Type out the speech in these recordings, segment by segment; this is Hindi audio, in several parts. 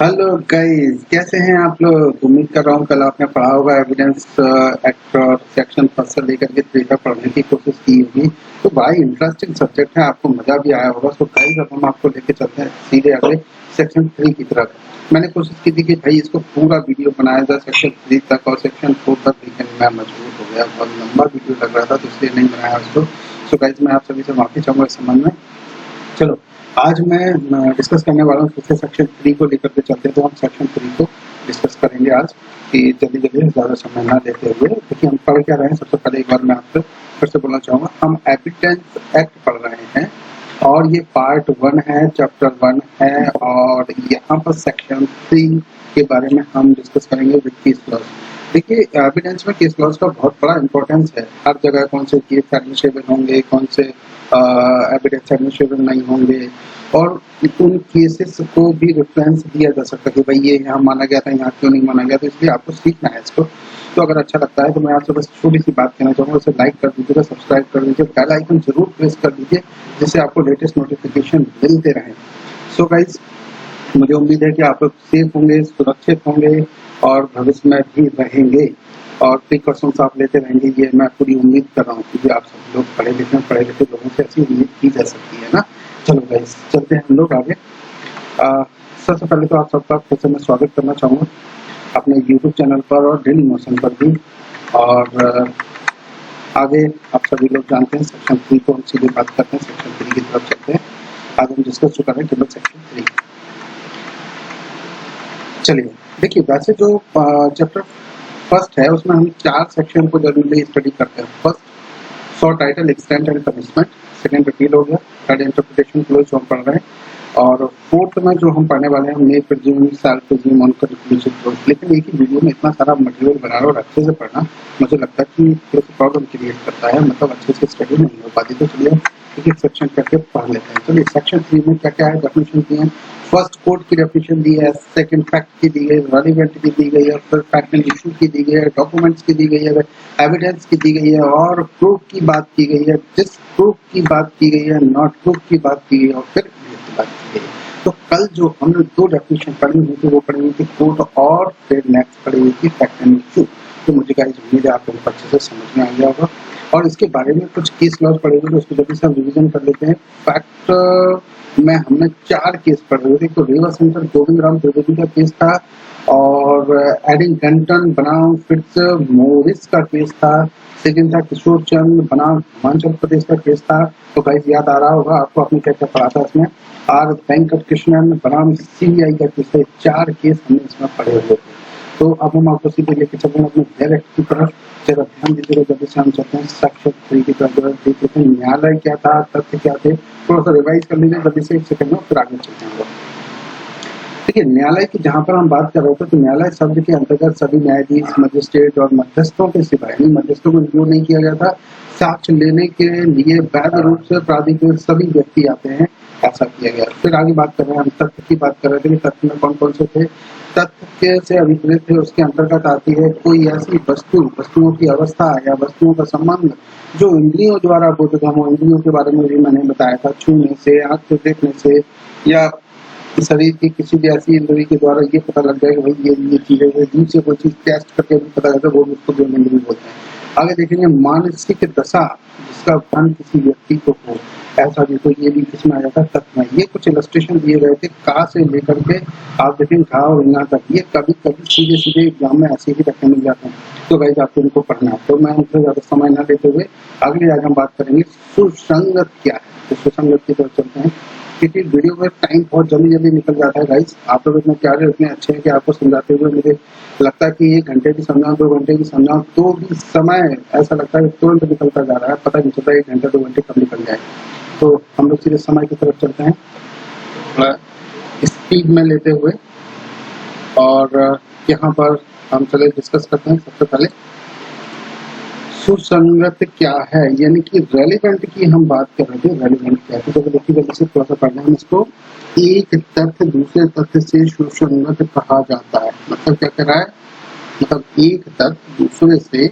हेलो गाइस, कैसे हैं आप लोग। उम्मीद कर रहा हूँ कल आपने पढ़ा होगा एविडेंस एक्ट और सेक्शन फर्स्ट से लेकर के 3 तक पढ़ने की कोशिश की होगी। तो भाई इंटरेस्टिंग सब्जेक्ट है, आपको मजा भी आया होगा। तो गाइस अब हम आपको लेके चलते हैं सीधे आगे सेक्शन 3 की तरफ। मैंने कोशिश की थी कि भाई इसको पूरा वीडियो बनाया जाए सेक्शन 3 तक और सेक्शन 4 तक, लेकिन मैं मजबूर हो गया, बहुत लंबा वीडियो लग रहा था तो इसलिए नहीं बनाया उसको। सो गाइस मैं आप सभी से माफी चाहूंगा इस संबंध में। चलो आज मैं डिस्कस करने वाला हूँ फिर से सेक्शन 3 को लेकर के चलते हैं। तो हम सेक्शन 3 को डिस्कस करेंगे आज कि जल्दी जल्दी ज़्यादा समय ना लेते हुए। देखिए हम पढ़ क्या रहे हैं। सबसे पहले एक बार मैं आपसे फिर से बोलना चाहूँगा, हम एविडेंस एक्ट पढ़ रहे हैं और ये पार्ट 1 है, चैप्टर 1 है और यहाँ पर सेक्शन 3 के बारे में हम डिस्कस करेंगे विद केस लॉज। देखिए एविडेंस में केस लॉज का बहुत बड़ा इंपॉर्टेंस है। हर जगह कौन से केस एडमिसेबल होंगे, कौन से एविडेंस एडमिसेबल नहीं होंगे और उन केसेस को भी रेफरेंस दिया जा सकता है कि भाई ये यहाँ माना गया था, यहाँ क्यों नहीं माना गया। तो इसलिए आपको सीखना है इसको। तो अगर अच्छा लगता है तो मैं आपसे बस छोटी सी बात कहना चाहूँगा, उसे लाइक कर दीजिएगा, सब्सक्राइब कर दीजिए, बेल आइकन जरूर प्रेस कर दीजिए जिससे आपको लेटेस्ट नोटिफिकेशन मिलते रहें। सो गाइज मुझे उम्मीद है कि आप लोग सेफ होंगे, सुरक्षित होंगे और भविष्य में भी रहेंगे और प्रिकॉशंस आप लेते रहेंगे, ये मैं पूरी उम्मीद कर रहा हूँ क्योंकि आप सब लोग पढ़े लिखे लोगों से ऐसी उम्मीद की जा सकती है ना। चलो गाइस चलते हैं हम लोग आगे। सबसे पहले तो आप सबका फिर से मैं स्वागत करना चाहूँगा अपने यूट्यूब चैनल पर और डेली मोशन पर भी। और आगे आप सभी लोग जानते हैं सेक्शन 3 को हम सीधे बात करते हैं, सेक्शन 3 की तरफ चलते हैं। आज हम डिस्कस कर रहे हैं केवल सेक्शन 3। चलिए देखिए, वैसे जो चैप्टर फर्स्ट है उसमें हम 4 सेक्शन को जनरली स्टडी करते हैं। First short title, extent and punishment, second repeal हो गया, थर्ड इंटरप्रिटेशन क्लोज जो हम पढ़ रहे हैं और फोर्थ में जो हम पढ़ने वाले हैं मे presume, self presume, on conclusive close. लेकिन एक ही वीडियो में इतना सारा मटेरियल बना रहा और अच्छे से पढ़ना मुझे लगता है कि थोड़ा सा प्रॉब्लम क्रिएट करता है, मतलब अच्छे से स्टडी नहीं हो पाती। तो चलिए एक एक सेक्शन करके पढ़ लेते हैं। चलिए सेक्शन 3 में क्या क्या है, डेफिनेशन दी है। फर्स्ट कोड की डेफिनेशन दी है, सेकंड फैक्ट की दी गई, रेलिवेंट की दी गई है, फिर फैक्ट एंड इशू की दी गई है, डॉक्यूमेंट्स की दी गई है, एविडेंस की दी गई है और प्रूफ की बात की गई है, जिस प्रूफ की बात की गई है, नॉट प्रूफ की बात की गई है और फिर की बात की गई है। तो कल जो हमने 2 डेफिनेशन पढ़ी हुई थी वो पढ़ी हुई थी कोड और फिर नेक्स्ट पढ़ी हुई थी फैक्ट एंड इशू। तो मुझे गाइस उम्मीद है आप लोगों को अच्छे से समझ में आ गया होगा और इसके बारे में कुछ केस लॉज पढ़े हुए, तो उसको जल्दी से हम रिविजन कर लेते हैं। फैक्ट में हमने 4 केस पढ़े हुए थे। तो रिवर सेंटर गोविंद राम त्रिवेदी का केस था और एडिंगटन बनाम फिट्स मोरिस का केस था। सेकंड था किशोर चंद बनाम हिमाचल प्रदेश का केस था। तो गाइस याद आ रहा होगा आपको आपने क्या क्या पढ़ा था इसमें। आर वेंकट कृष्णन बनाम सीबीआई का केस है। 4 केस हमने इसमें पढ़े हुए थे। तो अब हम आपको सीधे लेके चल रहे हैं अपने डायरेक्ट की तरफ। जरा ध्यान दीजिएगा, जल्दी से हम चलते हैं सेक्शन 3 की तरफ। देख लेते हैं न्यायालय क्या था, तथ्य क्या थे, थोड़ा सा रिवाइज कर लीजिए जल्दी से, 1 सेकंड में, फिर आगे चलते हैं। देखिए न्यायालय की जहाँ पर हम बात कर रहे थे तो न्यायालय शब्द के अंतर्गत सभी न्यायाधीश, मजिस्ट्रेट और मध्यस्थों के सिवाय, मध्यस्थों को इंक्लूड नहीं किया गया था, साक्ष्य लेने के लिए वैध रूप से प्राधिकृत सभी व्यक्ति आते हैं, ऐसा किया गया। फिर आगे बात कर रहे हैं, हम तथ्य की बात कर रहे थे। तथ्य में कौन कौन से थे, तथ्य से अभिप्रेत थे उसके अंतर्गत आती है कोई ऐसी वस्तुओं की अवस्था या वस्तुओं का संबंध जो इंद्रियों द्वारा बोधगम्य हो। इंद्रियों के बारे में भी मैंने बताया था, छूने से, आंख से देखने से या शरीर की किसी भी ऐसी इंद्री के द्वारा ये पता लग जाएगा भाई ये चीज है। जीव से कोई चीज टेस्ट करके भी पता लगता है, वो उसको जो इंद्री बोलते हैं। आगे देखेंगे मानसिक दशा जिसका भ्रम किसी व्यक्ति को हो, ऐसा भी, तो ये भी किसमें आ जाता है, तथ्य में। ये कुछ इलस्ट्रेशन दिए गए थे का से लेकर के आप देखेंगे घाव रिंगा तक। ये कभी कभी सीधे एग्जाम में ऐसे ही रखने मिल जाते हैं। तो गाइस आपको इनको पढ़ना है। तो मैं उनसे ज्यादा समय न लेते हुए अगले आज हम बात करेंगे सुसंगत क्या है। तो सुसंगत की तरफ चलते हैं क्योंकि वीडियो में टाइम बहुत जल्दी निकल जाता है गाइस। आप लोग इतने प्यारे, इतने अच्छे हैं कि आपको समझाते हुए मुझे लगता है कि 1 घंटे की समझाऊं, 2 घंटे की समझाऊं तो भी समय ऐसा लगता है तुरंत निकलता जा रहा है, पता नहीं चलता 1 घंटे 2 घंटे कब निकल जाए। तो हम लोग सीधे समय की तरफ चलते हैं स्पीड में लेते हुए और यहाँ पर हम चले डिस्कस करते हैं। सबसे पहले सुसंगत क्या है, यानी कि रेलिवेंट की हम बात कर रहे थे। रेलिवेंट क्या है, तो देखिए जल्दी से थोड़ा सा पढ़ना है इसको। एक तथ्य दूसरे तथ्य से सुसंगत कहा जाता है। मतलब क्या कह रहा है, मतलब एक तथ्य दूसरे से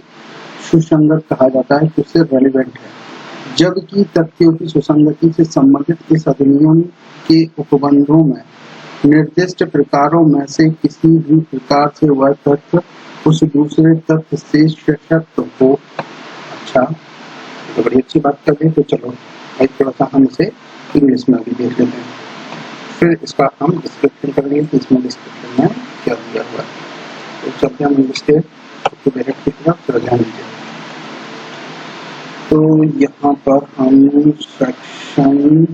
सुसंगत कहा जाता है, उससे रेलिवेंट है, जबकि तथ्यों की सुसंगति से संबंधित इस अधिनियम के उपबंधों में निर्दिष्ट प्रकारों में से किसी भी प्रकार से वह तत्व उस दूसरे तत्व से सशक्त हो। अच्छा, तो बड़ी अच्छी बात कर रहे हैं। तो चलो भाई थोड़ा सा हम इसे इंग्लिश में भी देख लेते हैं, फिर इसका हम डिस्क्रिप्शन करेंगे कि इसमें डिस्क्रिप्शन में क्या दिया हुआ है। तो चलते हैं हम इंग्लिश के डायरेक्ट की तरफ, चलो ध्यान दीजिए। तो यहाँ पर हम सेक्शन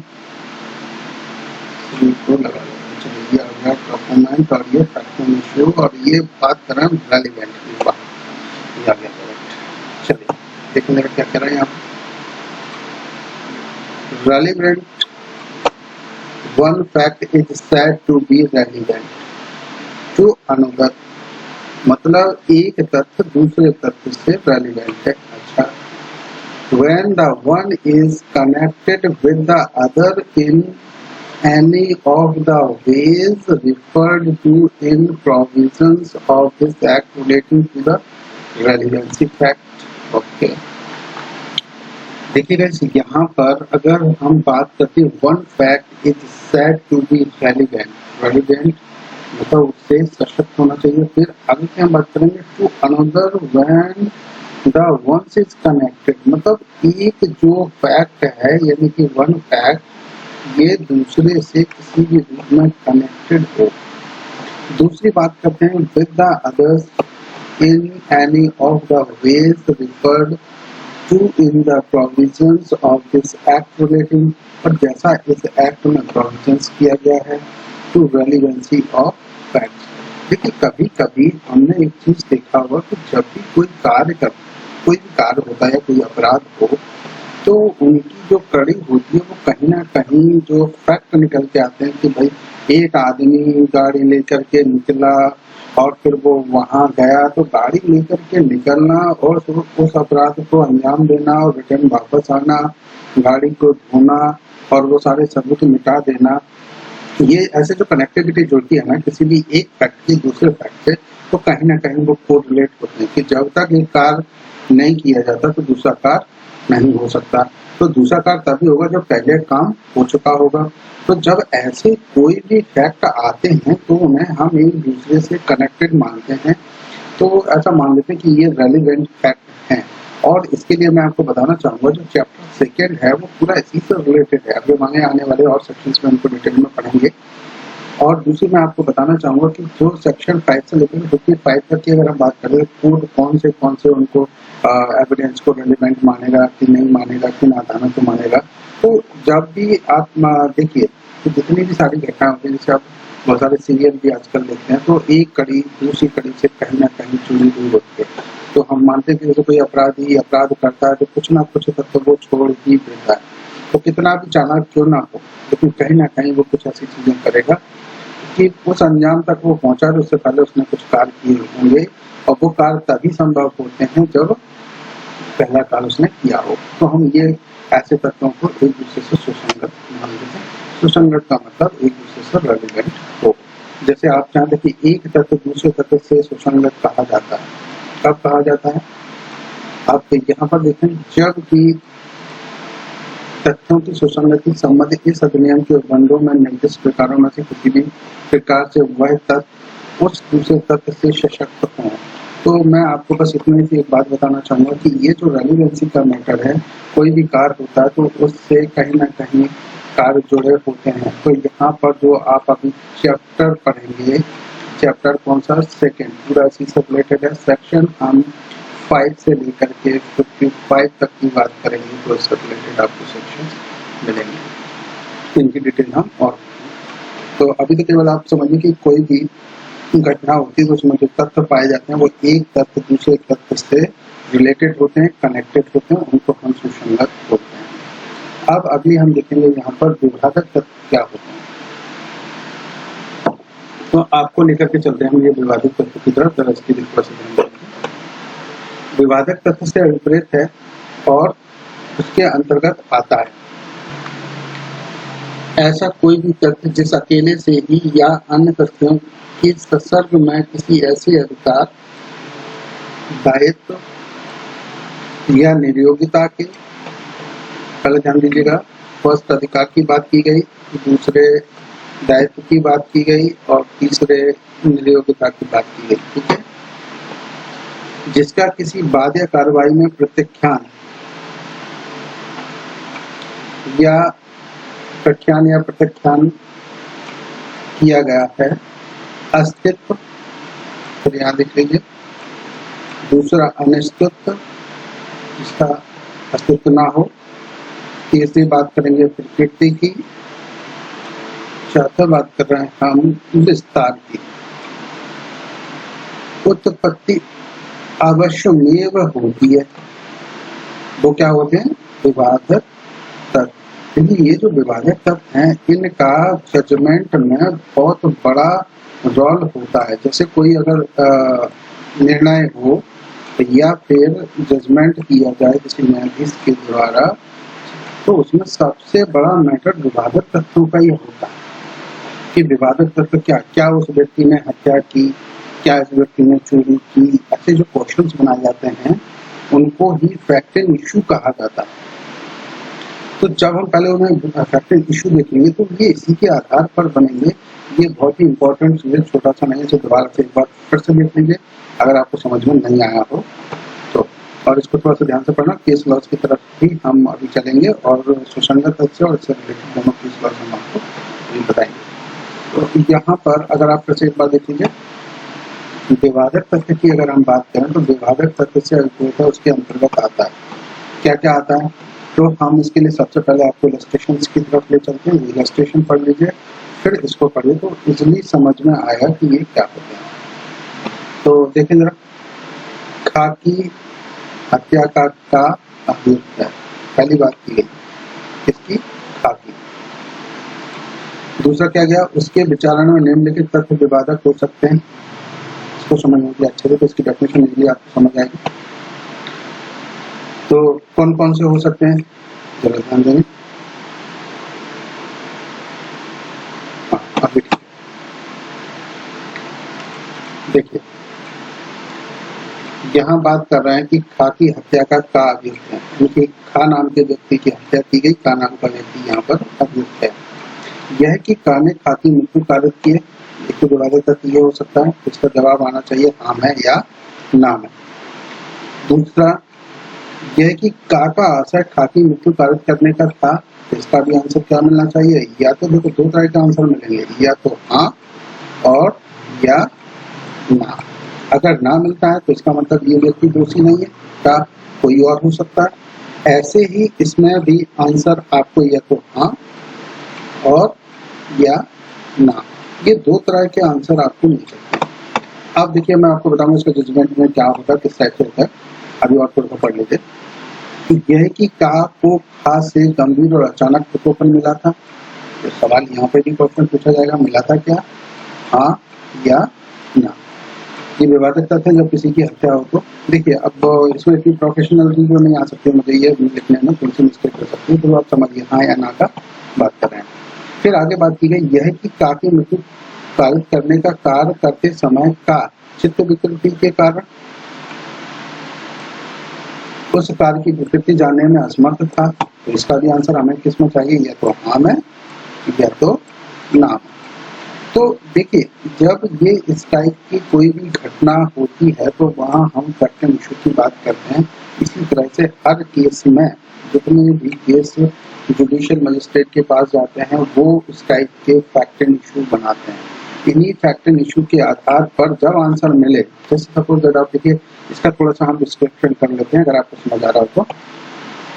को लगा लेंगे। चलिए ये आ गया डॉक्यूमेंट और ये फैक्ट इशू और ये बात कर रहे हैं रेलिवेंट की बात, ये आ गया करेक्ट। चलिए देखने का क्या कर रहे हैं आप। Relevant, one fact is said to be relevant to another, मतलब एक तथ्य दूसरे तथ्य से रेलिवेंट है। अच्छा, when the one is connected with the other in any of the ways referred to in provisions of this act relating to the relevancy fact. Okay. देखिएगा यहाँ पर अगर हम बात करते हैं one fact is said to be relevant, relevant मतलब उससे सशक्त होना चाहिए। फिर आगे क्या हम बात करेंगे to another when the ones is connected, मतलब एक जो फैक्ट है यानी कि वन फैक्ट ये दूसरे से किसी भी रूप में कनेक्टेड हो। दूसरी बात करते हैं with the others in any of the ways referred to in the provisions of this act relating, और जैसा इस एक्ट में प्रोविजंस किया गया है टू रेलिवेंसी ऑफ फैक्ट। देखिए कभी कभी हमने एक चीज देखा हुआ कि जब भी कोई कार्य होता है, कोई अपराध हो, तो उनकी जो कड़ी होती है वो कहीं ना कहीं जो फैक्ट निकल के आते हैं कि भाई एक आदमी गाड़ी लेकर के निकला और फिर वो वहां गया, तो गाड़ी लेकर के निकलना और उस अपराध को अंजाम देना और रिटर्न वापस आना, गाड़ी को धोना और वो सारे सबूत मिटा देना, ये ऐसे जो कनेक्टिविटी जुड़ती है ना किसी भी एक फैक्ट की दूसरे फैक्ट से, तो कहीं ना कहीं वो कोरिलेट होते हैं कि जब तक एक कार्य नहीं किया जाता तो दूसरा कार्य नहीं हो सकता। तो दूसरा कार्य तभी होगा जब पहले काम हो चुका होगा। तो जब ऐसे कोई भी फैक्ट आते हैं तो उन्हें हम एक दूसरे से कनेक्टेड मानते हैं, तो ऐसा मान लेते हैं कि ये रेलिवेंट फैक्ट हैं। और इसके लिए मैं आपको बताना चाहूंगा जो चैप्टर सेकेंड है वो पूरा इसी से रिलेटेड है। अभी हमारे आने वाले और सेक्शंस में उनको डिटेल में पढ़ेंगे। और दूसरी मैं आपको बताना चाहूंगा कि जो सेक्शन 5 से लेकर 55 तक की अगर हम बात करें कोर्ट कौन से उनको एविडेंस को रेलिवेंट मानेगा कि नहीं मानेगा, किन आधारों को मानेगा। तो जब भी आप देखिए तो जितनी भी सारी घटनाएं होती है, जैसे आप बहुत सारे सीरियल भी आजकल देखते हैं, तो एक कड़ी दूसरी कड़ी से कहीं ना कहीं जुड़ी हुई होती है। तो हम मानते हैं कि जैसे कोई अपराधी अपराध करता है तो कुछ ना कुछ तत्व वो छोड़ ही देता है, तो कितना भी चालाक क्यों ना हो, लेकिन कहीं ना कहीं वो कुछ ऐसी चीजें करेगा कि उस अंजाम तक वो पहुंचा तो उससे पहले उसने कुछ कार्य किए होंगे, और वो कार्य तभी संभव होते हैं जब पहला कार्य उसने किया हो। तो हम ये ऐसे तत्वों को एक दूसरे से सुसंगत मान लेते हैं। सुसंगत का मतलब एक दूसरे से रेलिवेंट हो। जैसे आप जानते हैं कि एक तत्व दूसरे तत्व से सुसंगत कहा जाता है। कब कहा जाता है? आप यहाँ पर देखें, जब की तथ्यों की सुसंगति संबंधित इस अधिनियम के उद्बंधों में निर्दिष्ट प्रकारों में से किसी भी प्रकार से वह तत्व उस दूसरे तत्व से सशक्त हो। तो मैं आपको बस इतने की एक बात बताना चाहूंगा कि ये जो रेलिवेंसी का मैटर है, कोई भी कार्य होता है तो उससे कहीं ना कहीं कार्य जुड़े होते हैं। तो यहाँ पर जो आप अभी चैप्टर पढ़ेंगे, चैप्टर कौन सा? सेकेंड, पूरा इसी से रिलेटेड है। सेक्शन हम 5 से लेकर के 55 तक की बात करेंगे, तो इससे रिलेटेड आपको सेक्शन मिलेंगे, इनकी डिटेल हम और। तो अभी तो केवल आप समझिए कि कोई भी घटना होती है तो उसमें जो तत्व पाए जाते हैं वो एक तत्व दूसरे तत्व से रिलेटेड होते हैं, कनेक्टेड होते हैं, उनको हम सुसंगत बोलते हैं। अब अभी हम देखेंगे यहाँ पर विभाजक तत्व क्या होते हैं। तो आपको लेकर के चलते हैं हम ये विभाजक तत्व की तरफ, जरा इसकी विभाजक तत्व से अभिप्रेत है और उसके अंतर्गत आता है ऐसा कोई भी तथ्य जिस अकेले से ही या अन्य तथ्यों की संसर्ग में किसी ऐसे अधिकार, दायित्व या नियोगिता के, पहले ध्यान दीजिएगा फर्स्ट अधिकार की बात की गई, दूसरे दायित्व की बात की गई और तीसरे निर्योग्यता की बात की गई। ठीक है, जिसका किसी बाध्य कार्रवाई में प्रत्याख्यान या प्रत्याख्यान किया गया है, अस्तित्व, तो यहाँ देख लीजिए। दूसरा अनिश्चित, जिसका अस्तित्व ना हो। तीसरी बात करेंगे प्रकृति की। चौथा बात कर रहे हैं हम विस्तार की। उत्पत्ति अवश्यमेव होती है, वो क्या होते हैं? विवादक तत्व। ये जो विवादक तत्व हैं, इनका जजमेंट में बहुत बड़ा रोल होता है। जैसे कोई अगर निर्णय हो या फिर जजमेंट किया जाए किसी न्यायाधीश के द्वारा, तो उसमें सबसे बड़ा मैटर विवादक तत्वों का ही होता है कि विवादक तत्व क्या उस व्यक्ति ने हत्या की, क्या इस व्यक्ति ने चोरी की। ऐसे जो क्वेश्चंस बनाए जाते हैं उनको ही फैक्ट एंड इशू कहा जाता है। तो जब हम पहले उन्हें फैक्ट एंड इशू देखेंगे तो ये इसी के आधार पर बनेंगे। ये बहुत ही इंपॉर्टेंट चीज है, छोटा सा नहीं है, दोबारा से एक बार फिर से देख लीजिए अगर आपको समझ में नहीं आया हो तो। और इसको थोड़ा सा ध्यान से पढ़ना। केस लॉज की तरफ भी हम अभी चलेंगे और सुसंगत तथ्य और इससे रिलेटेड दोनों केस लॉज हम आपको भी बताएंगे। तो यहाँ पर अगर आप फिर से एक बार देख लीजिए, विवादक तथ्य की अगर हम बात करें तो विवादक तथ्य से होता है उसके अंतर्गत आता है क्या क्या आता है। तो हम इसके लिए सबसे पहले आपको इलस्ट्रेशन की तरफ ले चलते हैं। इलस्ट्रेशन पढ़ लीजिए, फिर इसको पढ़िए तो इजिली समझ में आएगा कि ये क्या होता है। तो देखें जरा, खाकी हत्या का अभियुक्त है, पहली बात की गई किसकी? खाकी। दूसरा क्या गया? उसके विचारण में निम्नलिखित तथ्य विवादक हो सकते हैं। इसको समझने के लिए अच्छे से तो इसकी डेफिनेशन इजिली आपको समझ आएगी। तो कौन कौन से हो सकते हैं जरा ध्यान देंगे। अभी देखिए, यहाँ बात कर रहे हैं कि खा की हत्या का अभियुक्त है, क्योंकि खा नाम के व्यक्ति की हत्या की गई। खा नाम का व्यक्ति यहाँ पर अभियुक्त है। यह कि खा ने खा की मृत्यु कारित की है, एक विवादित तथ्य ये हो सकता है, इसका जवाब आना चाहिए हाँ है या ना है। दूसरा यह कि का आशय खा की मृत्यु कारित करने का था, इसका भी आंसर क्या मिलना चाहिए? या तो देखो दो तरह के आंसर मिलेंगे, या तो हाँ और या ना। अगर ना मिलता है तो इसका मतलब ये व्यक्ति दोषी नहीं है, का कोई और हो सकता है। ऐसे ही इसमें भी आंसर आपको या तो हाँ और या ना, ये दो तरह के आंसर आपको मिल सकते हैं। अब देखिए मैं आपको बताऊंगा इसका जजमेंट में क्या होता है, किस टाइप से होता है। अभी और थोड़ा पढ़ लेते। तो यह कि का को खा से गंभीर और अचानक प्रकोपन मिला था, तो सवाल यहाँ पे भी क्वेश्चन पूछा जाएगा, मिला था क्या? हाँ या ना। ये विवादित तथ्य जब किसी की हत्या हो तो देखिए, अब इसमें इतनी प्रोफेशनल जो नहीं आ सकती, मुझे ये लिखने में थोड़ी सी मिस्टेक हो सकती है, तो आप समझिए हाँ या ना का बात कर रहे हैं। फिर आगे बात की गई यह कि का की मृत्यु कारित करने का कार्य करते समय का चित्त विकृति के कारण उस कार्य की विकृति जानने में असमर्थ था, तो इसका भी आंसर हमें किसमें चाहिए? या तो हाँ में या तो ना। तो देखिए, जब ये इस टाइप की कोई भी घटना होती है तो वहाँ हम फैक्ट एंड इशू की बात करते हैं। इसी तरह से हर केस में जितने भी केस जुडिशियल मजिस्ट्रेट के पास जाते हैं वो उस टाइप के फैक्ट एंड इशू बनाते हैं। इन्हीं फैक्ट एंड इशू के आधार पर जब आंसर मिले, जैसे सपोज दैट आप देखिए, इसका थोड़ा सा हम डिस्क्रिप्शन कर लेते हैं अगर आपको समझ आ रहा हो तो।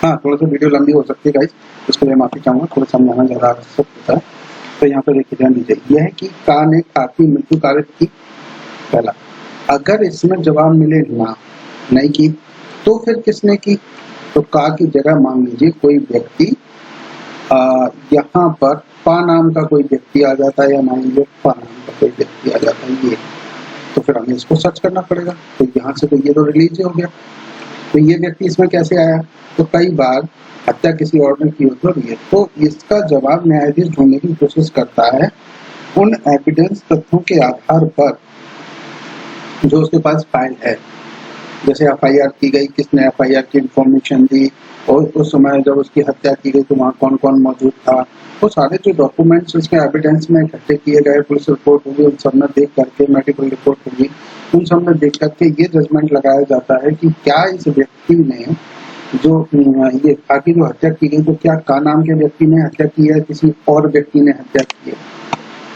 हाँ, थोड़ा सा वीडियो लंबी हो सकती है गाइस, उसके लिए माफी चाहूंगा, थोड़ा समझाना ज्यादा आवश्यक होता है। तो यहाँ पे देखिए ध्यान दीजिए, यह है कि का ने खा की मृत्यु कारित की। पहला, अगर इसमें जवाब मिले ना, नहीं की, तो फिर किसने की? तो का की जगह मान लीजिए कोई व्यक्ति, यहाँ पर पा नाम का कोई व्यक्ति आ जाता है, या मान लीजिए पा नाम का कोई व्यक्ति आ जाता है ये, तो फिर हमें इसको सर्च करना पड़ेगा। तो यहाँ से तो ये तो रिलीज हो गया, तो ये व्यक्ति इसमें कैसे आया? तो कई बार हत्या किसी और ने की होती है, तो इसका जवाब न्यायाधीश ढूंढने की कोशिश करता है उन एविडेंस तथ्यों के आधार पर जो उसके पास फाइल है। जैसे एफआईआर की गई, किसने एफआईआर की इंफॉर्मेशन दी, और उस समय जब उसकी हत्या की गई तो वहाँ कौन कौन मौजूद था, वो सारे जो डॉक्यूमेंट्स उसके एविडेंस में इकट्ठे किए गए, पुलिस रिपोर्ट होगी, उन सब में देख करके, मेडिकल रिपोर्ट होगी, उन सब में देख करके ये जजमेंट लगाया जाता है कि क्या इस व्यक्ति ने जो ये आगे जो हत्या की गई, तो क्या का नाम के व्यक्ति ने हत्या की है, किसी और व्यक्ति ने हत्या की है।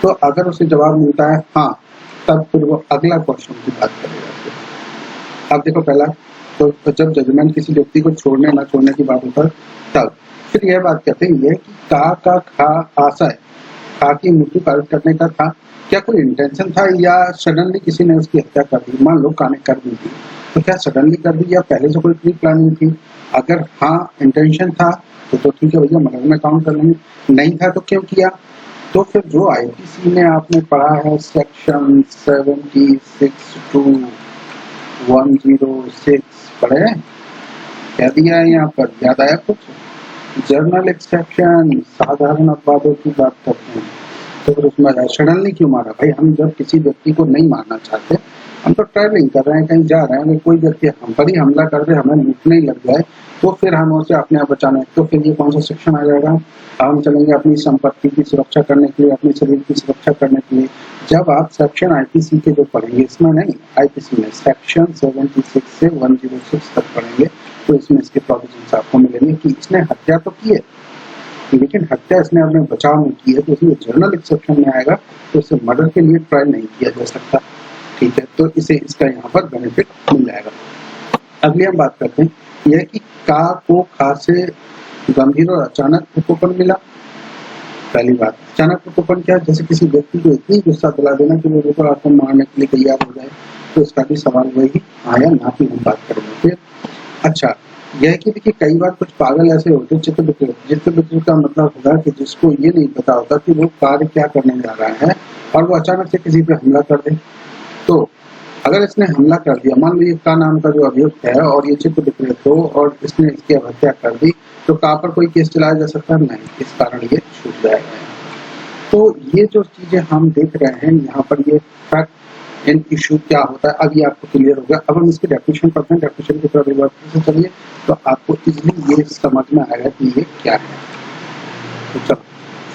तो अगर उसे जवाब मिलता है हाँ, तब फिर वो अगला क्वेश्चन की बात करेगा। अब देखो पहला तो जब जजमेंट किसी व्यक्ति को छोड़ने ना छोड़ने की बात होता है, तब फिर यह बात कहते हैं कि का खा आशय, खा की मृत्यु कारित करने का था, क्या कोई इंटेंशन था या सडनली किसी ने उसकी हत्या कर दी। मान लो का ने कर दी थी, तो क्या सडनली कर दी या पहले से कोई प्री प्लानिंग थी। अगर हाँ इंटेंशन था तो ठीक है भैया, मर्डर में काउंट कर लेंगे, नहीं था तो क्यों किया। तो फिर जो आईपीसी में आपने पढ़ा है सेक्शन 76 to 106 पढ़े हैं, क्या दिया है यहाँ पर, याद आया कुछ। जर्नल एक्सेप्शन, साधारण अपवादों की बात करते हैं, तो फिर उसमें सडनली क्यों मारा भाई। हम जब किसी व्यक्ति को नहीं मारना चाहते, हम तो ट्रैवलिंग कर रहे हैं, कहीं जा रहे हैं, अगर कोई व्यक्ति हम पर ही हमला कर दे, हमें लूटने ही लग जाए, तो फिर हम उसे अपने आप बचाना है, तो फिर ये कौन सा सेक्शन आ जाएगा। हम चलेंगे अपनी संपत्ति की सुरक्षा करने के लिए, अपने शरीर की सुरक्षा करने के लिए। जब आप सेक्शन आईपीसी के जो पढ़ेंगे, इसमें नहीं, आईपीसी में सेक्शन 76 से 106 तक पढ़ेंगे, तो इसमें इसके प्रोविजंस आपको मिलेंगे कि इसने हत्या तो की है, लेकिन हत्या इसने अपने बचाव में की है, तो इसलिए जर्नल एक्सेप्शन में आएगा, तो इसे मर्डर के लिए ट्रायल नहीं किया जा सकता। ठीक है, तो इसे इसका यहाँ पर बेनिफिट मिल जाएगा। अगली हम बात करते हैं यह कि का को खा से गंभीर और अचानक कुपोषण मिला। पहली बात, अचानक कुपोषण क्या है, जैसे किसी व्यक्ति को इतनी गुस्सा दिला देना कि वो बिल्कुल आपको मारने के लिए तैयार हो जाए, तो इसका भी सवाल वही हाँ या ना की हम बात करेंगे। फिर अच्छा, यह कि देखिए कई बार कुछ पागल ऐसे होते हैं चित्त विकृत का मतलब होगा कि जिसको ये नहीं पता होता कि वो कार्य क्या करने जा रहा है और वो अचानक से किसी पे हमला कर दे। तो अगर इसने हमला कर दिया, मान लीजिए का नाम का जो अभियुक्त है और ये चित्त विकृत हो और इसने इसकी हत्या कर दी, तो का पर कोई केस चलाया जा सकता है नहीं, इस कारण ये छूट जाएगा। तो ये जो चीजें हम देख रहे हैं यहाँ पर, ये फैक्ट एंड इशू क्या होता है, अब ये आपको क्लियर हो गया। अब हम इसकी डेफिनेशन पढ़ते हैं, डेफिनेशन की तरफ एक बार फिर से चलिए, तो आपको इजिली ये समझ में आएगा कि ये क्या है। तो चलो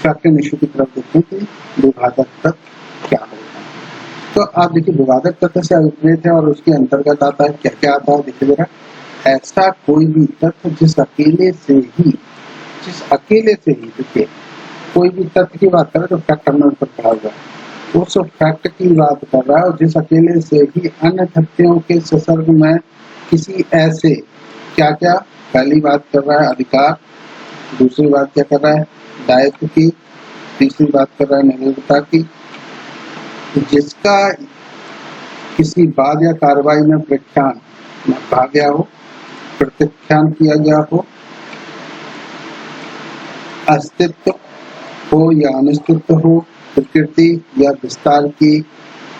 फैक्ट एंड इशू की तरफ देखते हैं कि विवादक तत्व क्या होता है। तो आप देखिए विवादक तत्व से अभिप्रेत है और उसके अंतर्गत आता है क्या क्या आता है, देखिए जरा, ऐसा कोई भी तत्व जिस अकेले से ही देखिए कोई भी तथ्य की बात करें तो फैक्ट हमने ऊपर पढ़ा हुआ है, उस फैक्ट की बात कर रहा है और जिस अकेले से ही अन्य तथ्यों के संसर्ग में किसी ऐसे क्या क्या, पहली बात कर रहा है अधिकार, दूसरी बात क्या कर रहा है दायित्व की, तीसरी बात कर रहा है निर्भरता की, जिसका किसी बाद या कार्रवाई में प्रख्यान कहा गया हो, प्रत्याख्यान किया गया हो, अस्तित्व हो या अनिश्चित हो, प्रकृति या विस्तार की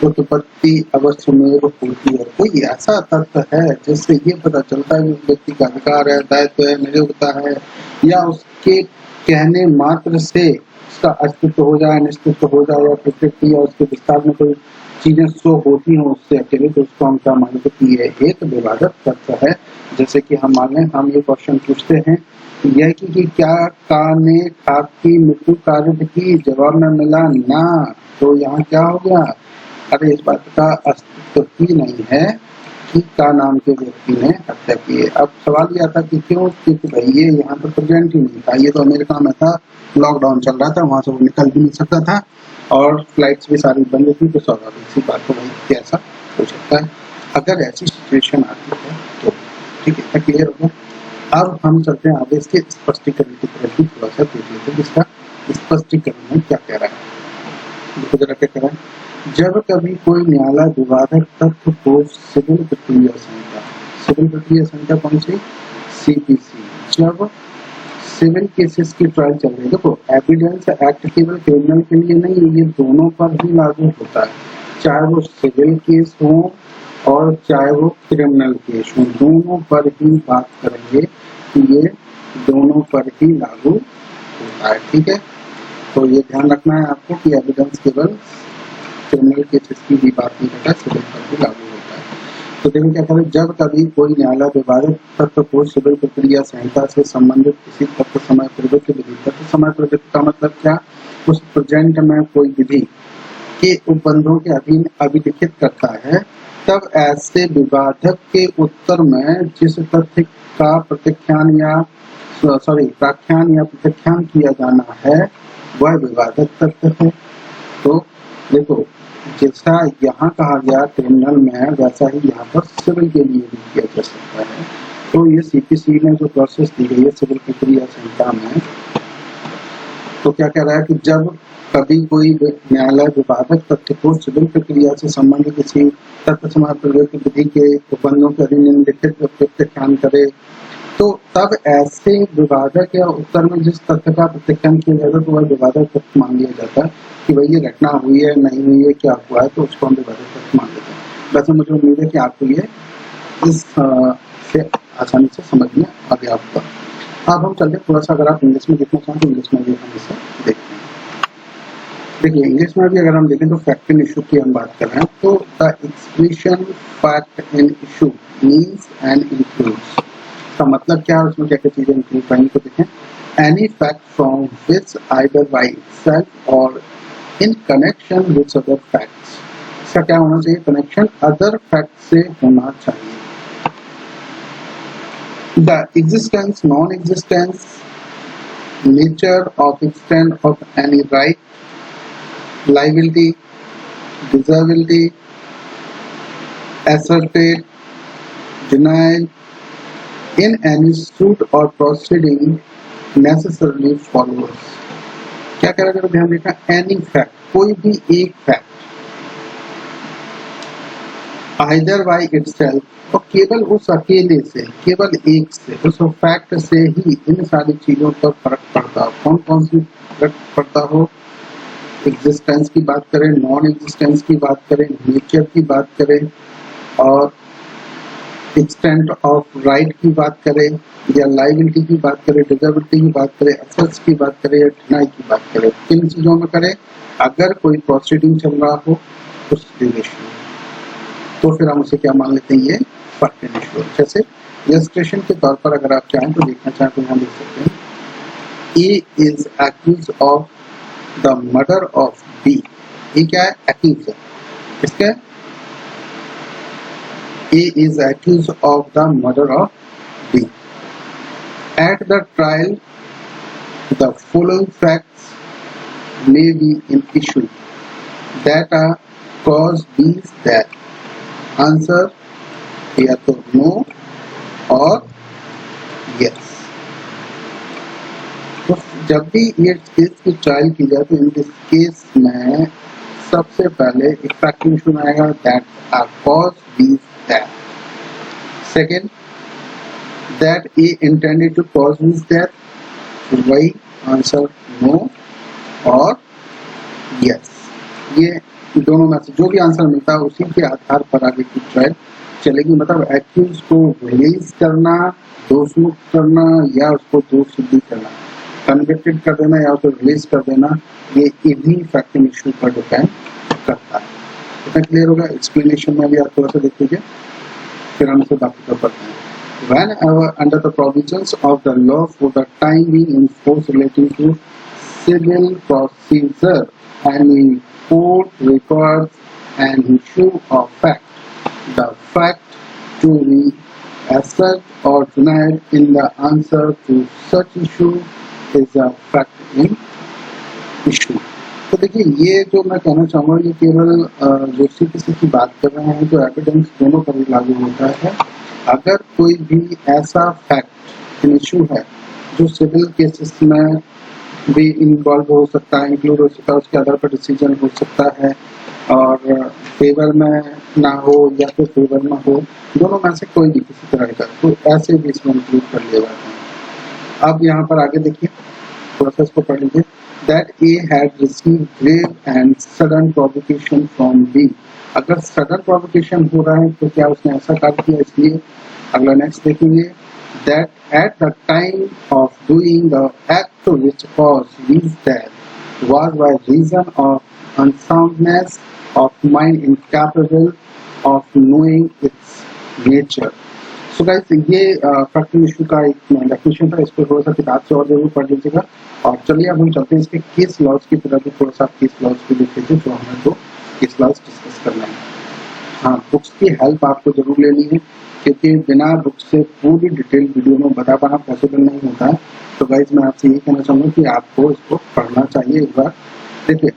उत्पत्ति अवश्यमेव होती है। कोई ऐसा तत्व है जिससे ये पता चलता है कि उस व्यक्ति का अधिकार है, दायित्व है, नियोक्ता है, या उसके कहने मात्र से उसका अस्तित्व हो जाए, अनिश्चित हो जाए, या प्रकृति या उसके विस्तार में कोई चीजें शो होती हैं उससे अकेले, तो उसको हम क्या मानते हैं कि यह एक विवादक तत्व है। जैसे कि हम माने हम ये क्वेश्चन पूछते हैं यह कि क्या का ने खा की मृत्यु कारित की, जवाब में मिला ना, तो यहाँ क्या हो गया, अरे इस बात का अस्तित्व ही नहीं है कि का नाम के व्यक्ति ने हत्या की है। अब सवाल यह था कि क्यों, क्योंकि भाई ये यहाँ पर प्रेजेंट ही नहीं था, ये तो अमेरिका में था, लॉकडाउन चल रहा था, वहां से वो निकल भी नहीं सकता था और फ्लाइट्स भी सारी बंद थी, तो स्वाभाविक सी बात तो भाई कैसा हो सकता है। अगर ऐसी सिचुएशन आती है तो ठीक है, क्लियर हो गया। अब हम चलते हैं आगे इसके स्पष्टीकरण की तरफ भी थोड़ा सा देख लेते हैं, इसका स्पष्टीकरण में क्या कह रहा है। देखो जरा क्या कह रहा है, जब कभी कोई न्यायालय विवादक तत्व को सिविल प्रक्रिया संख्या कौन सी, सीपीसी, जब सिविल केसेस की ट्रायल चल रही है, देखो एविडेंस एक्ट केवल क्रिमिनल के लिए नहीं, ये दोनों पर ही लागू होता है, चाहे वो सिविल केस हो और चाहे वो क्रिमिनल केस हो, दोनों पर ही बात करेंगे कि ये दोनों पर ही लागू होता है। ठीक है, तो ये ध्यान रखना है आपको कि एविडेंस केवल क्रिमिनल केसेस की भी बात नहीं करता, सिविल पर भी लागू होता है। तो देखो क्या करें, जब कभी कोई न्यायालय विवादित तत्व को सिविल प्रक्रिया संहिता से संबंधित किसी तत्व समय प्रवृत्ति विधि, तत्व समय प्रवृत्ति का मतलब क्या, उस प्रेजेंट में कोई विधि के उपबंधों के अधीन अभिलिखित करता है, तब ऐसे विवादक के उत्तर में जिस तथ्य का व्याख्यान या प्रत्याख्यान किया जाना है वह विवादक तथ्य है। तो देखो, जैसा यहाँ कहा गया क्रिमिनल में, वैसा ही यहाँ पर सिविल के लिए भी किया जा सकता है। तो ये सीपीसी में जो प्रोसेस दी गई है सिविल प्रक्रिया संहिता में, तो क्या कह रहा है कि जब कभी कोई न्यायालय विवादक तथ्य को सिविल प्रक्रिया से संबंधित किसी तत्व समय प्रवृत्ति विधि के उपबंधों के अधीन निम्नलिखित प्रत्याख्यान करे, तो तब ऐसे विवादक या उत्तर में जिस तथ्य का प्रत्याख्यान किया जाता है तो वह विवादक तथ्य मान लिया जाता है कि भाई ये घटना हुई है, नहीं हुई है, क्या हुआ है, तो उसको हम विवादक तथ्य मान लेते हैं। वैसे मुझे उम्मीद है कि आपको ये इस से आसानी से समझ में आ गया होगा। अब हम चलते थोड़ा सा, अगर आप इंग्लिश में देखना चाहें तो इंग्लिश में भी हम इसे देखते हैं। देखिए, इंग्लिश में भी अगर हम देखें तो फैक्ट इन इशू की हम बात कर रहे हैं, तो the expression fact in issue means and includes, का मतलब क्या है, उसमें क्या क्या चीजें इंक्लूड करेंगे तो देखें, any fact from which either by itself और in connection with other facts, इसका क्या होना चाहिए, कनेक्शन अदर फैक्ट से होना चाहिए। The existence, non existence, nature of extent of any right, liability, disability, asserted, denied in any suit or proceeding necessarily follows। क्या कह रहा है, ध्यान देना, एनी फैक्ट, कोई भी एक फैक्ट, आइदर बाय इटसेल्फ, और केवल उस अकेले से, केवल एक से, उस फैक्ट से ही इन सारी चीजों पर फर्क पड़ता हो। कौन कौन सी फर्क पड़ता हो, एग्जिस्टेंस की बात करें, नॉन एग्जिस्टेंस की बात करें, नेचर की बात करें, और एक्सटेंट ऑफ राइट की बात करें, या लाइबिलिटी की बात करें, डिसेबिलिटी की बात करें, एसेट्स की बात करें, या डिनाई की बात करें, किन चीजों में करें, अगर कोई प्रोसीडिंग चल रहा हो उस ड्यूरेशन में, तो फिर हम उसे क्या मान लेते हैं, ये फैक्ट इन इशू। जैसे इलस्ट्रेशन के तौर पर अगर आप चाहें तो देखना चाहें तो यहाँ देख सकते हैं, A is accused of the murder of B. ये क्या है, एक्यूज है, इसका A is accused of the murder of B. At the trial the following facts may be in issue that are cause बीज दैट। आंसर या तो नो और यस। तो जब भी ये केस की ट्रायल की जाए तो इन केस में सबसे पहले एक फैक्ट इशू में आएगा, दैट आर कॉज बीज death. Second, that A intended to cause बीज दैट, वही आंसर नो और यस। ये दोनों में से जो भी आंसर मिलता है उसी के आधार पर आगे की ट्रायल चलेगी। मतलब एक्यूज को रिलीज करना, दोष मुक्त करना, या उसको दोष सिद्धि करना, कन्विक्टेड कर देना या उसको रिलीज कर देना, ये इन्हीं फैक्ट इन इशू पर डिपेंड करता है। इतना क्लियर होगा। एक्सप्लेनेशन में भी आप थोड़ा सा देख लीजिए, फिर हम इसे बाकी कर पढ़ते हैं। Whenever under the provisions of the law for the time being in force relating to civil procedure, any court records an issue of fact, the fact to be asserted or denied in the answer to such issue is a fact in issue। तो देखिए, ये जो मैं कहना चाहूँगा ये केवल जो सीपीसी की बात कर रहे हैं, जो एविडेंस दोनों पर भी लागू होता है। अगर कोई भी ऐसा फैक्ट इन इशू है जो सिविल केसेस में भी इन्वॉल्व हो सकता है, इंक्लूड हो सकता है, उसके आधार पर डिसीजन हो सकता है, और फेवर में ना हो या फिर फेवर में हो, दोनों में से कोई भी किसी तरह का, तो ऐसे भी इसमें इंक्लूड कर लिया जाता है। अब यहाँ पर आगे देखिए, प्रोसेस को पढ़ लीजिए। That A had received grave and sudden provocation from B। अगर सडन प्रोवोकेशन हो रहा है तो क्या उसने ऐसा कार्य किया, इसलिए अगला नेक्स्ट देखेंगे। That at the time of doing the act which caused his death was by reason of unsoundness of mind incapable of knowing its nature. So guys ये फैक्टरी इशू का एक डेफिनेशन था, इसको थोड़ा सा किताब से और जरूर पढ़ लीजिएगा। और चलिए अब हम चलते हैं इसके केस लॉज की तरफ, थोड़ा सा केस लॉज की देख लीजिए जो हमें तो केस लॉज डिस्कस करना है। हाँ, बुक्स की हेल्प आपको जरूर लेनी है क्योंकि बिना बुक्स से पूरी डिटेल वीडियो में बता पाना पॉसिबल नहीं होता है। तो गाइस मैं आपसे ये कहना चाहूँगा कि आपको इसको पढ़ना चाहिए एक बार। देखिए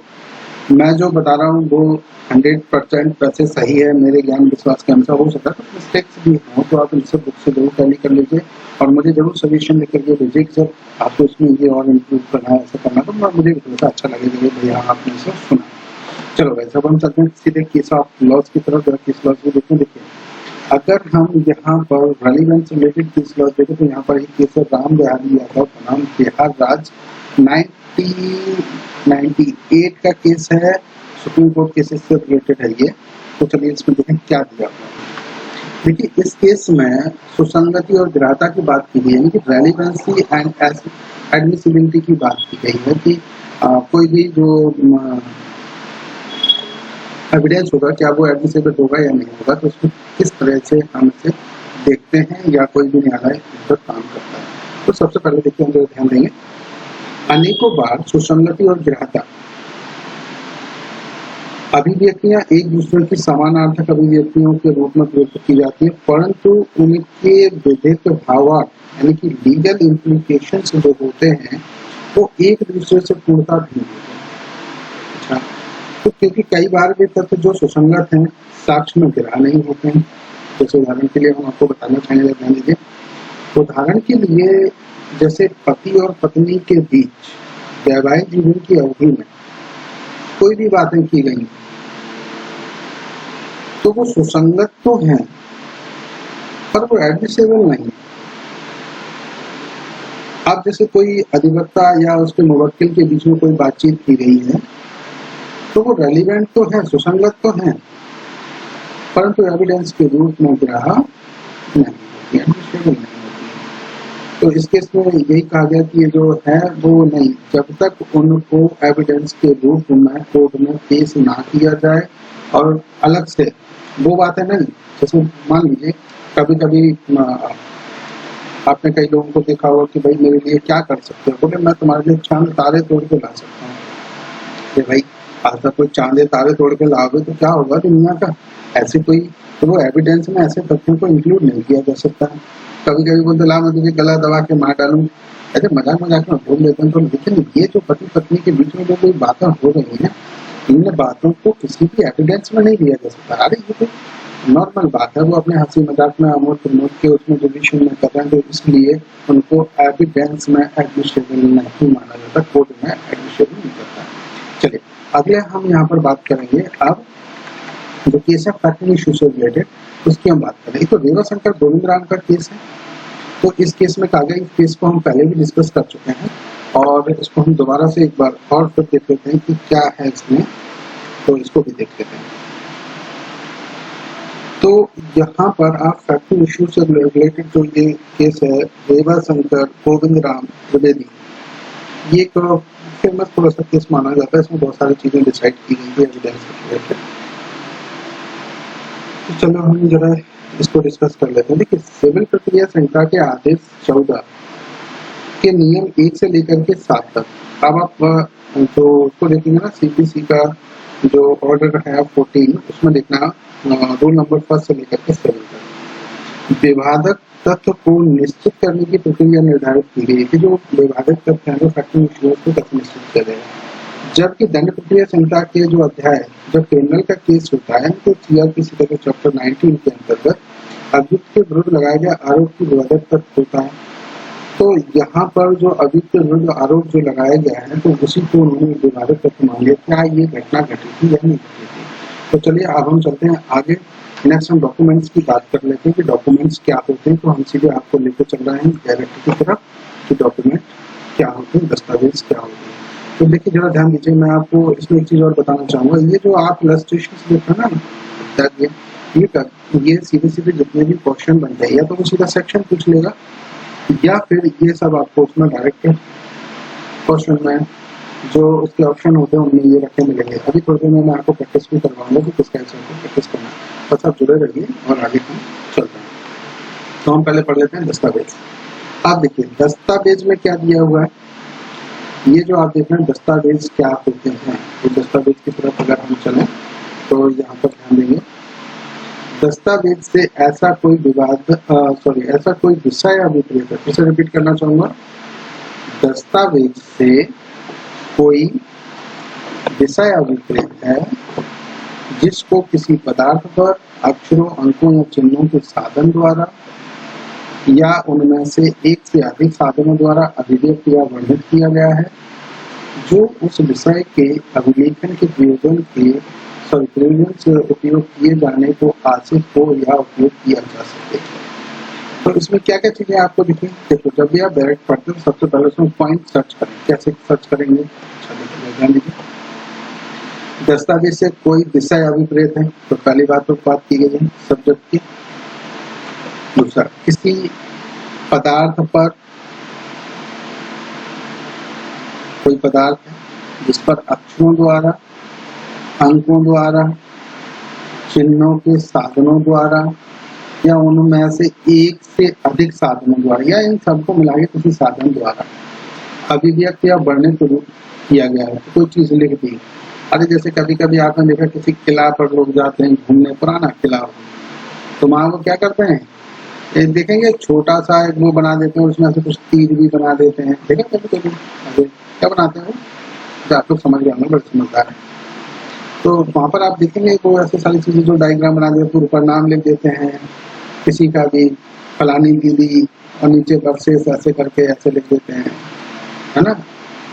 मैं जो बता रहा हूँ वो 100% वैसे सही है, मेरे ज्ञान विश्वास के अनुसार हो सकता है तो मिस्टेक्स भी हो तो आप इनसे बुक से जरूर टैली कर लीजिए और मुझे जरूर सजेशन लेकर के भेजिए कि सर आपको इसमें ये और इम्प्रूव करना है, ऐसा करना, तो मुझे भी थोड़ा सा अच्छा लगेगा कि भैया आपने इसे सुना। चलो वैसे अब हम चलते हैं सीधे केस ऑफ लॉज की तरफ। जरा केस लॉज को देखते हैं। देखिए अगर हम यहाँ पर रेलिवेंस रिलेटेड केस लॉज देखें तो यहाँ पर एक केस है राम बिहारी यादव का नाम बिहार राज्य 1998 का केस है, सुप्रीम कोर्ट केसेस से रिलेटेड है ये। तो चलिए इसमें देखें क्या दिया हुआ है। देखिए इस केस में सुसंगति और ग्राह्यता की बात की गई है, यानी कि रेलिवेंसी एंड एडमिसिबिलिटी की बात की गई है कि कोई भी जो एविडेंस होगा क्या वो एडमिसिबल होगा या नहीं होगा, तो उसमें किस तरह से हम इसे देखते हैं या कोई भी न्यायालय इस पर काम करता है। तो सबसे पहले देखिए हम ध्यान देंगे अनेकों बार सुसंगति और ग्राह्यता अभिव्यक्तियां एक दूसरे की समानार्थक अभिव्यक्तियों के रूप में प्रयुक्त की जाती है, परंतु उनके विधिक भावार्थ यानी कि लीगल इम्प्लीकेशंस जो होते हैं वो एक दूसरे से पूर्णतः भिन्न होते हैं। अच्छा, तो क्योंकि कई बार वे तथ्य जो सुसंगत हैं साक्ष्य में गिरा नहीं होते हैं। जैसे उदाहरण के लिए हम आपको बताना चाहेंगे, ध्यान दीजिए। उदाहरण के लिए जैसे पति और पत्नी के बीच वैवाहिक जीवन की अवधि में कोई भी बातें की गई तो वो सुसंगत तो हैं पर वो एडमिसिबल नहीं। अब जैसे कोई अधिवक्ता या उसके मुवक्किल के बीच में कोई बातचीत की गई है तो वो रेलिवेंट तो है, सुसंगत तो है, परंतु एविडेंस के रूप में ग्राह्य नहीं होती, एडमिसिबल नहीं होती। तो इस केस में यही कहा गया कि ये जो है वो नहीं, जब तक उनको एविडेंस के रूप में कोर्ट में पेश ना किया जाए और अलग से वो बात है नहीं। जैसे मान लीजिए कभी कभी आपने कई लोगों को देखा होगा कि भाई मेरे लिए क्या कर सकते हो, बोले मैं तुम्हारे लिए चांद तारे तोड़ के ला सकता हूँ। भाई आज तक कोई चांद तारे तोड़ के लाओगे तो क्या होगा दुनिया का, ऐसे कोई तो वो एविडेंस में ऐसे तथ्यों को इंक्लूड नहीं किया जा सकता। कभी कभी बोलते ला मैं तुझे गला दबा के मार डालूं, ऐसे मजाक मजाक में बोल लेते हैं। तो लेकिन ये जो पति पत्नी के बीच में जो कोई बातें हो रही है इन बातों को किसी भी एविडेंस में नहीं लिया जा सकता। अरे ये तो नॉर्मल बात है, वो अपने हंसी मजाक में अमोद प्रमोद के उसमें डिविजन में कर रहे हैं, तो इसलिए उनको एविडेंस में एडमिसिबल नहीं माना जाता, कोर्ट में एडमिसिबल नहीं करता। चलिए अगले हम यहाँ पर बात करेंगे अब जो केस है फैक्टरी इशू से रिलेटेड, उसकी हम बात करें। तो रेवाशंकर गोविंद राम का केस है। तो इस केस में कहा गया, इस केस को हम पहले भी डिस्कस कर चुके हैं और इसको हम दोबारा से एक बार और फिर देख लेते हैं कि क्या है इसमें, तो इसको भी देख लेते हैं। तो यहाँ पर आप फैक्टरी इशू से रिलेटेड जो ये केस है रेवाशंकर गोविंद राम त्रिवेदी, ये एक फेमस थोड़ा सा केस माना जाता है। इसमें बहुत सारी चीजें डिसाइड की गई है एविडेंस से रिलेटेड। तो चलो हम जरा इसको डिस्कस कर लेते हैं। देखिए सिविल प्रक्रिया संहिता के आदेश 14 के नियम 1 से लेकर के 7 तक, अब आप जो उसको देखेंगे ना सीपीसी का जो ऑर्डर है 14, उसमें देखना रूल नंबर 1 से लेकर के 7 तक विवादक तथ्य को निश्चित करने की प्रक्रिया निर्धारित की गई है। जो विवादक तथ्य है फैक्टरी इश्यूज को कैसे निश्चित करेगा। जबकि दंड प्रक्रिया संहिता के जो अध्याय जब क्रिमिनल का केस होता है तो सीआरपीसी का चैप्टर 19 के अंतर्गत अभियुक्त के विरुद्ध लगाया गया आरोप की विवादक तथ्य होता है। तो यहाँ पर जो अभियुक्त के विरुद्ध आरोप जो लगाया गया है तो उसी को उन्होंने विवादक तथ्य मान लिया, क्या ये घटना घटी थी या नहीं घटी थी। तो चलिए अब हम चलते हैं आगे, नेक्स्ट हम डॉक्यूमेंट्स की बात कर लेते हैं कि डॉक्यूमेंट्स क्या होते हैं। तो हम सीधे आपको लेकर चल रहे हैं डायरेक्ट की तरफ कि डॉक्यूमेंट क्या होते हैं, दस्तावेज क्या होते हैं। तो देखिए जरा ध्यान दीजिए, मैं आपको इसमें एक चीज और बताना चाहूंगा। ये जो आप इलस्ट्रेशन देखते हैं ना, ये सीधे सीधे जितने भी क्वेश्चन बन जाए या तो वो सीधा सेक्शन पूछ लेगा या फिर ये सब आपको उसमें डायरेक्ट क्वेश्चन में जो उसके ऑप्शन होते हैं उनमें ये रखे मिलेंगे। अभी थोड़ी देर में मैं आपको प्रैक्टिस भी करवाऊंगा कि किस कैसे प्रैक्टिस करना है। बस आप जुड़े रहिए और आगे हम चलते हैं। तो हम पहले पढ़ लेते हैं दस्तावेज। आप देखिए दस्तावेज में क्या दिया हुआ है, ये जो आप देख रहे हैं दस्तावेज क्या होते हैं, तो दस्तावेज की तरफ अगर हम चलें तो यहाँ पर ध्यान देंगे, दस्तावेज से ऐसा कोई ऐसा कोई विषय अभिप्रेत है, फिर से रिपीट करना चाहूंगा, दस्तावेज से कोई विषय अभिप्रेत है जिसको किसी पदार्थ पर अक्षरों, अंकों या चिन्हों के साधन द्वारा या उनमें से एक से अधिक साधनों द्वारा अभिव्यक्त या वर्णित किया गया है, जो उस विषय के अभिलेखन के प्रयोजन से उपयोग किए जाने को आसित हो या उपयोग किया जा सके। तो इसमें क्या क्या चीजें आपको दिखें, देखो जब भी आप डायरेक्ट पढ़ते हो सबसे पहले उसमें पॉइंट सर्च करें, कैसे सर्च करेंगे, ध्यान दीजिए। दस्तावेज से कोई विषय अभिप्रेत है, तो पहली बात की गई है सब्जेक्ट की। दूसरा, किसी पदार्थ पर, कोई पदार्थ है जिस पर अक्षरों द्वारा, अंकों द्वारा, चिन्हों के साधनों द्वारा या उनमें से एक से अधिक साधनों द्वारा या इन सबको मिला के किसी साधन द्वारा अभिव्यक्त या वर्णित रूप किया गया है। तो कोई चीज लिख दी, अरे जैसे कभी कभी आपने देखा किसी किला पर लोग जाते हैं घूमने, पुराना किला हो, तो वहां वो क्या करते हैं, देखेंगे छोटा सा एक वो बना देते हैं, उसमें से कुछ तीर भी बना देते हैं, देखा कभी कभी क्या बनाते हैं वो, आप लोग समझ गए होंगे, बड़े समझदार है। तो वहां पर आप देखेंगे वो ऐसे सारी चीजें जो डायग्राम बना देते हैं, ऊपर नाम लिख देते हैं किसी का भी, फलानी दीदी, और नीचे वर्सेस ऐसे करके ऐसे लिख देते हैं, है ना,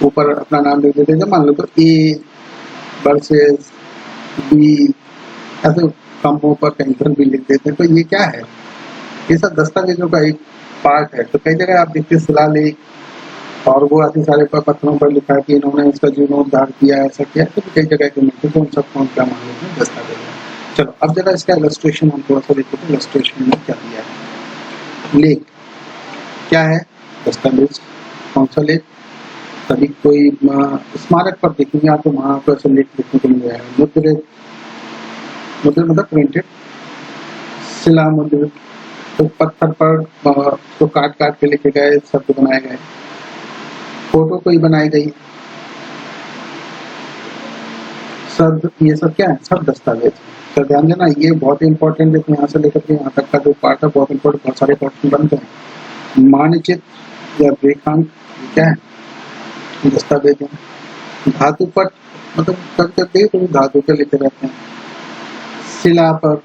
ऊपर अपना नाम लिख देते हैं। मान लो तो ए वर्सेस बी, ऐसे कमों पर कहीं पर भी लिख देते हैं। तो ये क्या है, ये सब दस्तावेजों का एक पार्ट है। तो कई जगह आप देखते हैं शिलालेख, और वो ऐसे सारे पत्थरों पर लिखा कि इन्होंने इसका जीर्णोद्धार किया, ऐसा किया, तो कई जगह के मिलते, तो उन सबको क्या मान लेते हैं, दस्तावेज। चलो अब जरा इसका इलस्ट्रेशन हम थोड़ा सा देखते हैं, इलस्ट्रेशन में क्या दिया है। लेख क्या है, दस्तावेज, कौन सा लेख, कभी कोई स्मारक पर देखेंगे आप तो वहां पर ऐसे लेख देखने को मिल जाएगा। मुद्रित, मुद्रित मतलब प्रिंटेड, शिला मुद्रित, तो पत्थर पर तो काट काट के लिखे गए शब्द बनाए गए, फोटो कोई बनाई गई, शब्द, ये सब क्या है, सब दस्तावेज। तो ध्यान देना ये बहुत ही इंपॉर्टेंट, देखो यहाँ से लेकर के यहाँ तक का जो पार्ट है बहुत इंपॉर्टेंट, बहुत सारे क्वेश्चन बनते हैं। मानचित्र या रेखांक क्या है, दस्तावेज है। धातु पट मतलब कभी तो धातु पे लिखे रहते हैं। शिला पर,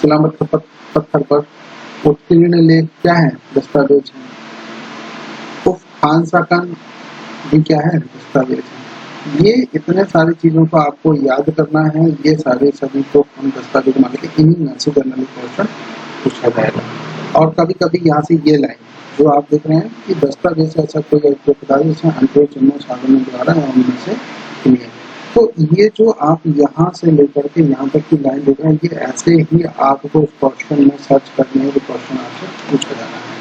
शिला मतलब पत्थर पर, उत्कीर्ण लेख क्या है, दस्तावेज है। फांसाकन भी क्या है, दस्तावेज है। ये इतने सारी चीजों को आपको याद करना है, ये सारे सभी को हम दस्तावेज मान के इन्हीं में से जनरली क्वेश्चन पूछा जाएगा। और कभी कभी यहाँ से ये लाइन जो आप देख रहे हैं कि दस्तावेज ऐसा कोई जिसमें अंकों, चिन्हों, साधनों द्वारा उनमें से है। तो ये जो आप यहाँ से लेकर के यहाँ तक की लाइन देख रहे हैं, ये ऐसे ही आपको उस क्वेश्चन में सर्च करने है, क्वेश्चन आपसे पूछा जाना है।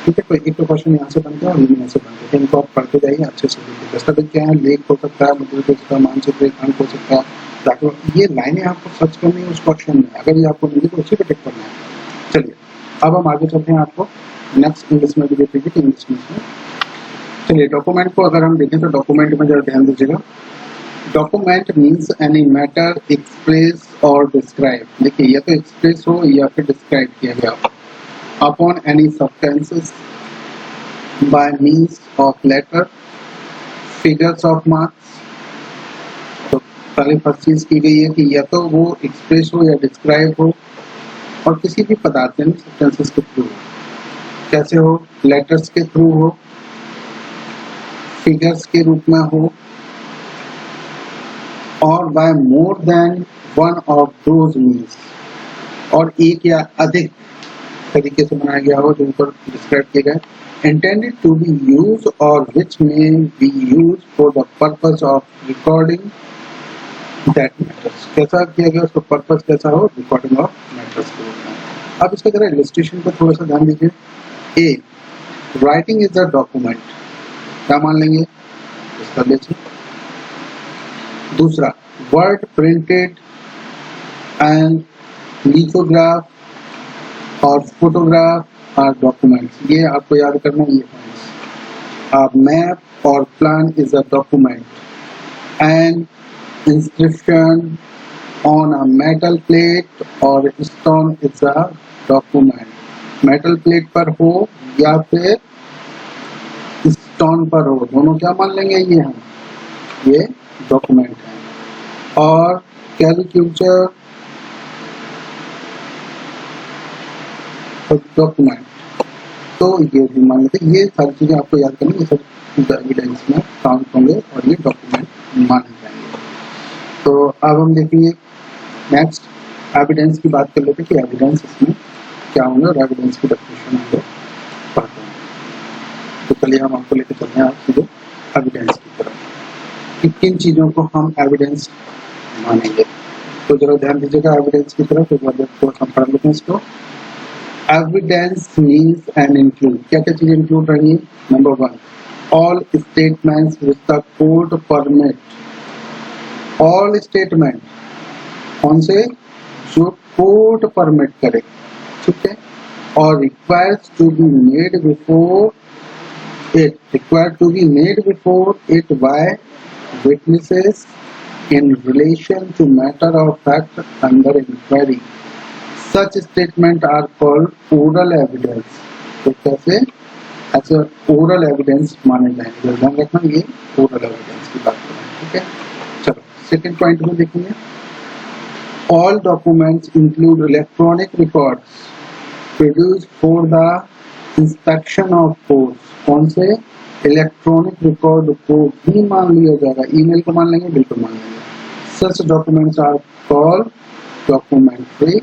ठीक है, तो एक तो क्वेश्चन यहाँ से बनता है और ये यहाँ से बनते हैं, इनको आप पढ़ते जाइए अच्छे से। दस्तावेज क्या है, लेख हो सकता है, मुद्रित हो सकता है, मानचित्र, रेखांक हो सकता है। ये लाइनें आपको सर्च करनी है उस क्वेश्चन में, अगर ये आपको मिली तो उसी पे टिक करना है। चलिए अब हम आगे चलते हैं, आपको नेक्स्ट इंग्लिश में भी देखेंगे कि इंग्लिश में। चलिए डॉक्यूमेंट को अगर हम देखें तो डॉक्यूमेंट में जरा ध्यान दीजिएगा। Document means any matter express और डिस्क्राइब। देखिए या तो एक्सप्रेस हो या फिर डिस्क्राइब किया गया हो upon any substances by means of letter, figures of marks। तो पहले फर्स्ट चीज की गई है कि या तो वो एक्सप्रेस हो या डिस्क्राइब हो और किसी भी पदार्थ यानी सब्सटेंसेस के थ्रू। कैसे हो, लेटर्स के थ्रू हो, फिगर्स के रूप में हो, और by more than one of those means, और एक या अधिक तरीके से बनाया गया हो जो ऊपर डिस्क्राइब किए गए। intended to be used or which may be used for the purpose of recording that matters। कैसा किया गया, उसका पर्पस कैसा हो, रिकॉर्डिंग ऑफ मैटर्स के रूप में। अब इसका जरा इलस्ट्रेशन पर थोड़ा सा ध्यान दीजिए। ए, राइटिंग इज अ डॉक्यूमेंट, क्या मान लेंगे, दस्तावेज। दूसरा, वर्ड प्रिंटेड एंड लिथोग्राफ और फोटोग्राफ आर डॉक्यूमेंट्स। ये आपको याद करना है ये पॉइंट्स। मैप और plan is a document and inscription on a metal plate और stone is a document। metal plate पर हो या फिर stone पर हो, दोनों क्या मान लेंगे ये हम, ये डॉक्यूमेंट है। और कैलकुलेटर डॉक्यूमेंट, तो ये भी मान लेते, ये सारी चीजें आपको याद करनी, ये सब एविडेंस में काउंट होंगे और ये डॉक्यूमेंट माने जाएंगे। तो अब हम देखेंगे नेक्स्ट एविडेंस की बात कर लेते कि एविडेंस इसमें क्या होंगे और एविडेंस की डेफिनेशन हम लोग पढ़ते हैं। तो चलिए हम आपको लेकर चलते हैं आप सीधे एविडेंस की तरफ कि किन चीजों को हम एविडेंस मानेंगे। तो जरा ध्यान दीजिएगा एविडेंस की तरफ, एक बार थोड़ा हम पढ़ लेते हैं इसको। एविडेंस मीन्स एंड इंक्लूड, क्या क्या चीजें इंक्लूड रहेंगी। Number 1, all statements which the court permit. All statement कौन से, जो कोर्ट परमिट करे, ठीक है। और requires to be made before it, required to be made before it by witnesses in relation to matter of fact under inquiry. Such statement are called oral evidence. तो कैसे ऐसे ओरल एविडेंस माने जाएंगे, ध्यान रखना ये ओरल एविडेंस की बात करें, ठीक है। चलो सेकेंड पॉइंट में देखेंगे। All documents include electronic records produced for the inspection of courts। कौन से, इलेक्ट्रॉनिक रिकॉर्ड को भी मान लिया जाएगा, ईमेल को मान लेंगे, बिल्कुल मान लेंगे। Such documents are called documentary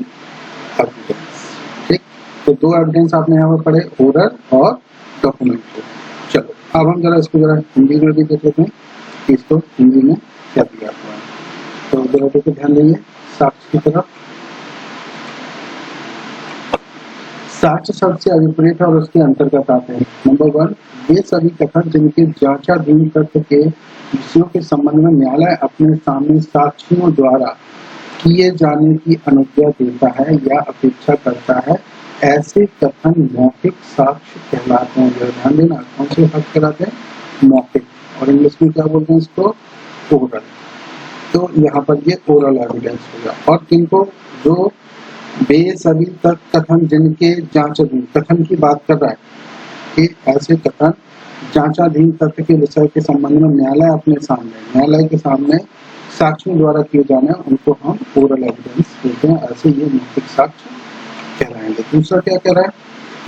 evidence। ठीक, तो दो एविडेंस आपने यहाँ पर पढ़े, ओरल और डॉक्यूमेंट्री। चलो अब हम जरा इसको जरा हिंदी में भी देख लेते हैं कि इसको हिंदी में क्या दिया हुआ है। तो जरा देखो, ध्यान देंगे साक्ष्य की तरफ। साक्ष्य शब्द से अभिप्रेत और उसके अंतर्गत आते हैं। नंबर 1, वे सभी कथन जिनके जांचाधीन तथ्य के विषयों के संबंध में न्यायालय अपने सामने साक्षियों द्वारा किए जाने की अनुज्ञा देता है या अपेक्षा करता है, ऐसे कथन मौखिक साक्ष्य कहलाते हैं। ध्यान देना, कौन से साक्ष्य कहलाते हैं, मौखिक, और इंग्लिश में क्या बोलते हैं इसको, ओरल। तो यहाँ पर ये ओरल एविडेंस होगा। और किनको, जो बेसभी तक कथन जिनके जांचाधीन, कथन की बात कर रहा है कि ऐसे कथन जांचाधीन तथ्य के विषय के संबंध में न्यायालय अपने सामने, न्यायालय के सामने साक्ष्यों द्वारा किए जाने, उनको हम ओरल एविडेंस बोलते हैं। ऐसे ये मौखिक साक्ष्य कहलाएंगे। दूसरा क्या कह रहा है,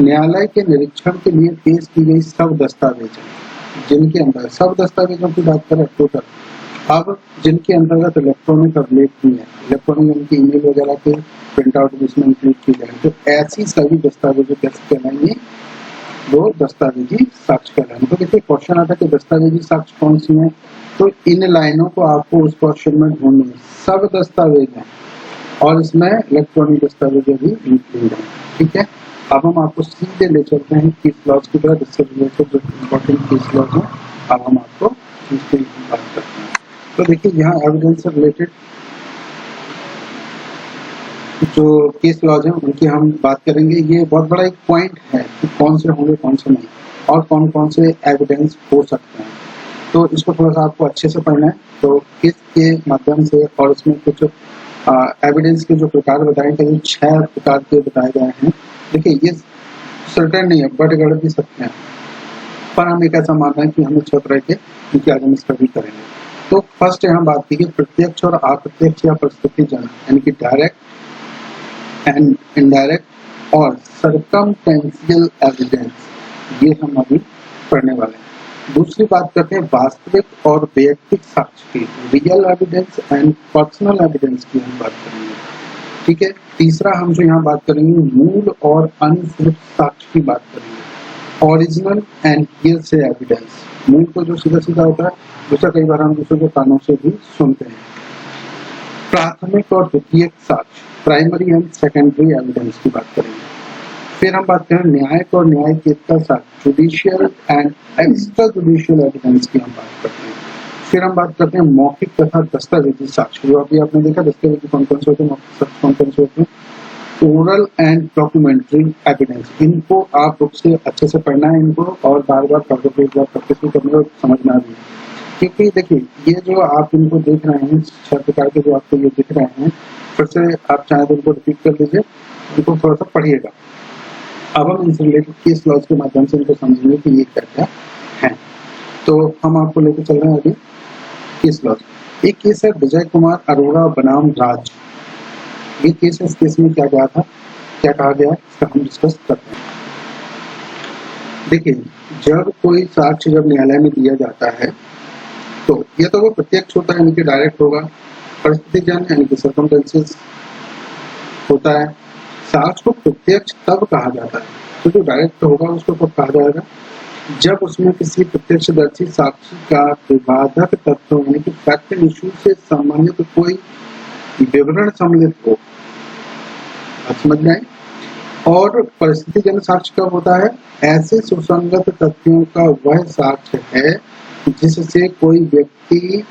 न्यायालय के निरीक्षण के लिए पेश की गई सब दस्तावेज, जिनके अंदर, सब दस्तावेजों की बात करें टोटल। अब जिनके अंतर्गत इलेक्ट्रॉनिक अभिलेख भी है, इलेक्ट्रॉनिक उनकी ईमेल वगैरह के प्रिंट आउट जिसमें इंक्लूड की जाए, तो ऐसी सभी दस्तावेजों कैसे कहलाएंगे, वो दस्तावेजी साक्ष्य कहलाएंगे। तो देखिए क्वेश्चन आता है कि दस्तावेजी साक्ष्य कौन सी है, तो इन लाइनों को आपको उस क्वेश्चन में ढूंढनी है। सब दस्तावेज हैं और इसमें इलेक्ट्रॉनिक दस्तावेज भी इंक्लूड है, ठीक है। अब हम आपको सीधे ले चलते हैं केस लॉज की तरह, जिससे रिलेटेड जो इम्पोर्टेंट केस लॉज है, अब हम आपको इसकी बात करते हैं। तो देखिए यहाँ एविडेंस से रिलेटेड जो केस लॉज है उनकी हम बात करेंगे। ये बहुत बड़ा एक पॉइंट है कि कौन से होंगे कौन से नहीं, और कौन कौन से एविडेंस हो सकते हैं। तो इसको थोड़ा सा आपको अच्छे से पढ़ना है। तो केस के माध्यम से, और इसमें कुछ एविडेंस के जो प्रकार बताए गए, 6 प्रकार के बताए गए हैं। देखिए ये सर्टेन नहीं है, बढ़ गढ़ भी सकते हैं, पर हम एक ऐसा मानना है कि हमें 6 तरह के इनकी आगे हम स्टडी करेंगे। तो फर्स्ट यहाँ बात की प्रत्यक्ष और अप्रत्यक्ष या प्रस्तुतिजनक, यानी कि डायरेक्ट एंड इनडायरेक्ट और सरकमटेंशियल एविडेंस, ये हम अभी पढ़ने वाले हैं। दूसरी बात करते हैं वास्तविक और वैयक्तिक साक्ष्य की, real evidence and personal evidence की हम बात करेंगे, ठीक है। तीसरा हम जो यहाँ बात करेंगे मूल और अनसिद्ध साक्ष्य की बात करेंगे, ओरिजिनल एंड हियरसे एविडेंस। मूल को जो सीधा सीधा होता है, दूसरा कई बार हम दूसरों के कानों से भी सुनते हैं। प्राथमिक और द्वितीयक साक्ष्य, प्राइमरी एंड सेकेंडरी एविडेंस की बात करेंगे। फिर हम बात करें न्यायिक और न्यायिकेतर साक्ष्य, judicial and extra judicial evidence की हम बात करते हैं। फिर हम बात करते हैं मौखिक तथा दस्तावेजी साक्ष्य, जो अभी आपने देखा दस्तावेजी कौन कौन से होते हैं, मौखिक साक्ष्य कौन कौन से होते हैं। ओरल एंड डॉक्यूमेंट्री एविडेंस, इनको आप बुक से अच्छे से पढ़ना है इनको, और बार बार प्रैक्टिस करने और समझना भी। क्योंकि देखिए ये जो आप इनको देख रहे हैं 6 प्रकार के जो आपको ये दिख रहे हैं, फिर से आप चाहे तो इनको रिपीट कर लीजिए, इनको थोड़ा सा पढ़िएगा। अब हम इनसे रिलेटेड केस लॉज के माध्यम से इनको समझेंगे कि ये क्या क्या है। तो हम आपको लेकर चल रहे हैं अभी केस लॉज। एक केस है विजय कुमार अरोड़ा बनाम राज। ये केस है, इस केस में क्या गया था, क्या कहा गया है, इसका हम डिस्कस करते हैं। देखिए जब कोई साक्ष्य जब न्यायालय में दिया जाता है तो ये तो वो प्रत्यक्ष होता है, यानी कि डायरेक्ट होगा। परिस्थितिजन्य यानी कि सर्कमस्टेंसेस होता है। साक्ष्य को प्रत्यक्ष तब कहा जाता है, तो जो डायरेक्ट होगा उसको कब कहा जाएगा, जब उसमें किसी प्रत्यक्षदर्शी साक्षी का विवादक तत्व यानी कि फैक्ट इशू से संबंधित कोई विवरण सम्मिलित हो। समझ में आई। और परिस्थितिजन्य साक्ष्य कब होता है, ऐसे सुसंगत तथ्यों का वह साक्ष्य है जिससे कोई व्यक्ति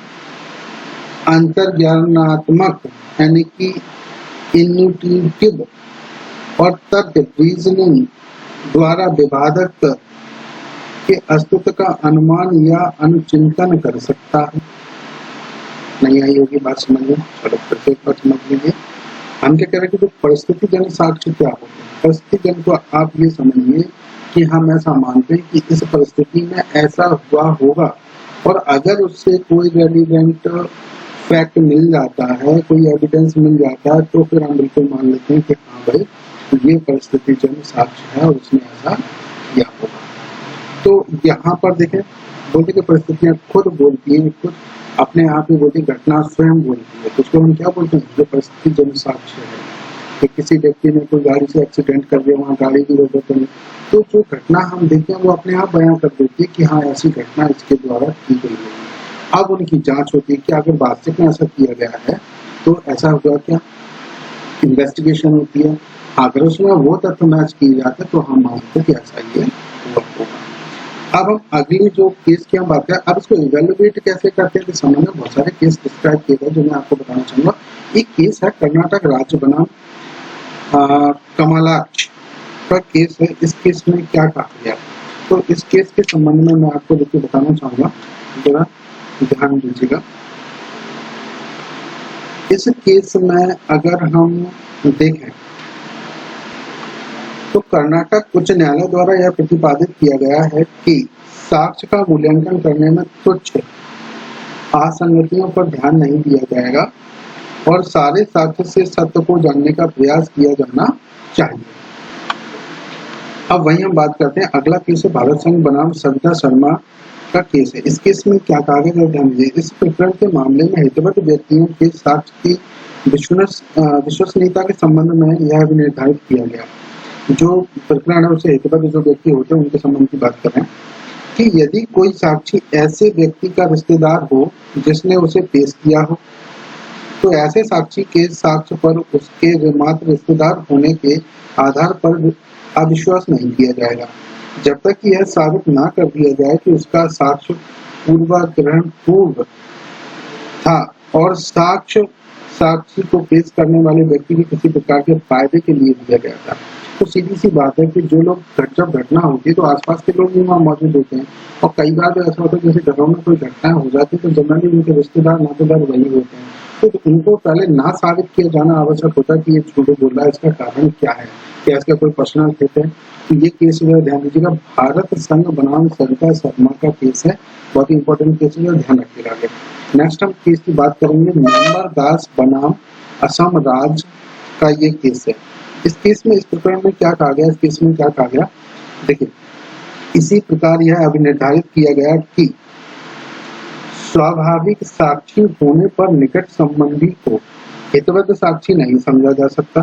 अंतर्ज्ञानात्मक यानी कि इन्यूटिव और तर्क रीजनिंग द्वारा विवादक के अस्तित्व का अनुमान या अनुचिंतन कर सकता है। नहीं आई होगी बात समझ में, चलो फिर से एक बार समझ लीजिए। हम क्या कह रहे हैं कि परिस्थितिजन्य साक्ष्य क्या होता है। परिस्थितिजन्य को आप ये समझिए कि हम ऐसा मानते हैं कि इस परिस्थिति में ऐसा हुआ होगा, और अगर उससे कोई रेलिवेंट फैक्ट मिल जाता है, कोई एविडेंस मिल जाता है, तो फिर हम बिल्कुल मान लेते हैं कि हाँ भाई ये परिस्थितिजन्य साक्ष्य है और उसने ऐसा किया होगा। तो यहाँ पर देखें, बोलते कि परिस्थितियां खुद बोलती हैं, खुद अपने आप ही बोलती, घटना स्वयं बोलती है। तो उसको हम क्या बोलते हैं, जो परिस्थितिजन्य साक्ष्य है कि किसी व्यक्ति ने कोई गाड़ी से एक्सीडेंट कर दिया, वहाँ गाड़ी की वजह से, तो जो घटना हम देखते हैं वो अपने आप बयां कर देती है कि हाँ ऐसी घटना इसके द्वारा की गई है। अब उनकी जांच होती है कि अगर वास्तविक में ऐसा किया गया है तो ऐसा हुआ क्या, इन्वेस्टिगेशन होती है। अगर उसमें वो तथ्य मैच किए जाते तो हम मानते हैं कि ऐसा ये हुआ होगा। अब हम अगली जो केस की हम बात करें, अब इसको इवेल्युएट कैसे करते हैं, समझ में बहुत सारे केस डिस्क्राइब किए गए जो मैं आपको बताना चाहूंगा। एक केस है कर्नाटक राज्य बनाम कमलाक्ष का केस है। इस केस में क्या कहा गया, तो इस केस के संबंध में मैं आपको देखिए बताना चाहूंगा, जरा ध्यान दीजिएगा। इस केस में अगर हम देखें तो कर्नाटक उच्च न्यायालय द्वारा यह प्रतिपादित किया गया है कि साक्ष्य का मूल्यांकन करने में तुच्छ असंगतियों पर ध्यान नहीं दिया जाएगा और सारे साक्ष्य से सत्य को जानने का प्रयास किया जाना चाहिए। अब वही हम बात करते हैं, अगला केस है भारत संघ बनाम सविता शर्मा का केस है। इस केस में क्या कहा गया, ध्यान दीजिए। इस प्रकरण के मामले में हेतुबद्ध व्यक्तियों के साक्ष्य की विश्वसनीयता के संबंध में यह भी निर्धारित किया गया। जो प्रकरण है उसे हेतुबद्ध जो व्यक्ति होते हैं उनके संबंध की बात करें कि यदि कोई साक्षी ऐसे व्यक्ति का रिश्तेदार हो जिसने उसे पेश किया हो, तो ऐसे साक्षी के साक्ष्य पर उसके मात्र रिश्तेदार होने के आधार पर अविश्वास नहीं किया जाएगा, जब तक कि यह साबित ना कर दिया जाए कि उसका साक्ष्य पूर्वाग्रहण पूर्व था और साक्षी को पेश करने वाले व्यक्ति के किसी प्रकार के फायदे के लिए दिया गया था। तो सीधी सी बात है कि जो लोग जब घटना होती है तो आसपास के लोग भी वहाँ मौजूद होते हैं, और कई बार तो ऐसा होता है जैसे घरों में कोई घटना हो जाती है तो जनरली उनके रिश्तेदार नातेदार वही होते हैं। तो उनको पहले ना साबित किया जाना आवश्यक होता है कि ये झूठ बोल रहा है, इसका कारण क्या है, क्या इसका कोई पर्सनल केस है। तो ये केस जो है ध्यान दीजिएगा, भारत संघ बनाम सविता शर्मा का केस है, बहुत ही इंपॉर्टेंट केस है, ध्यान रखिएगा। नेक्स्ट हम केस की बात करेंगे, नंबर दास बनाम असम राज का ये केस है। इस केस में इस प्रकरण में क्या कहा गया, इस केस में क्या कहा गया, देखिए इसी प्रकार यह अभी निर्धारित किया गया कि स्वाभाविक साक्षी होने पर निकट संबंधी को हेतुबद्ध साक्षी नहीं समझा जा सकता।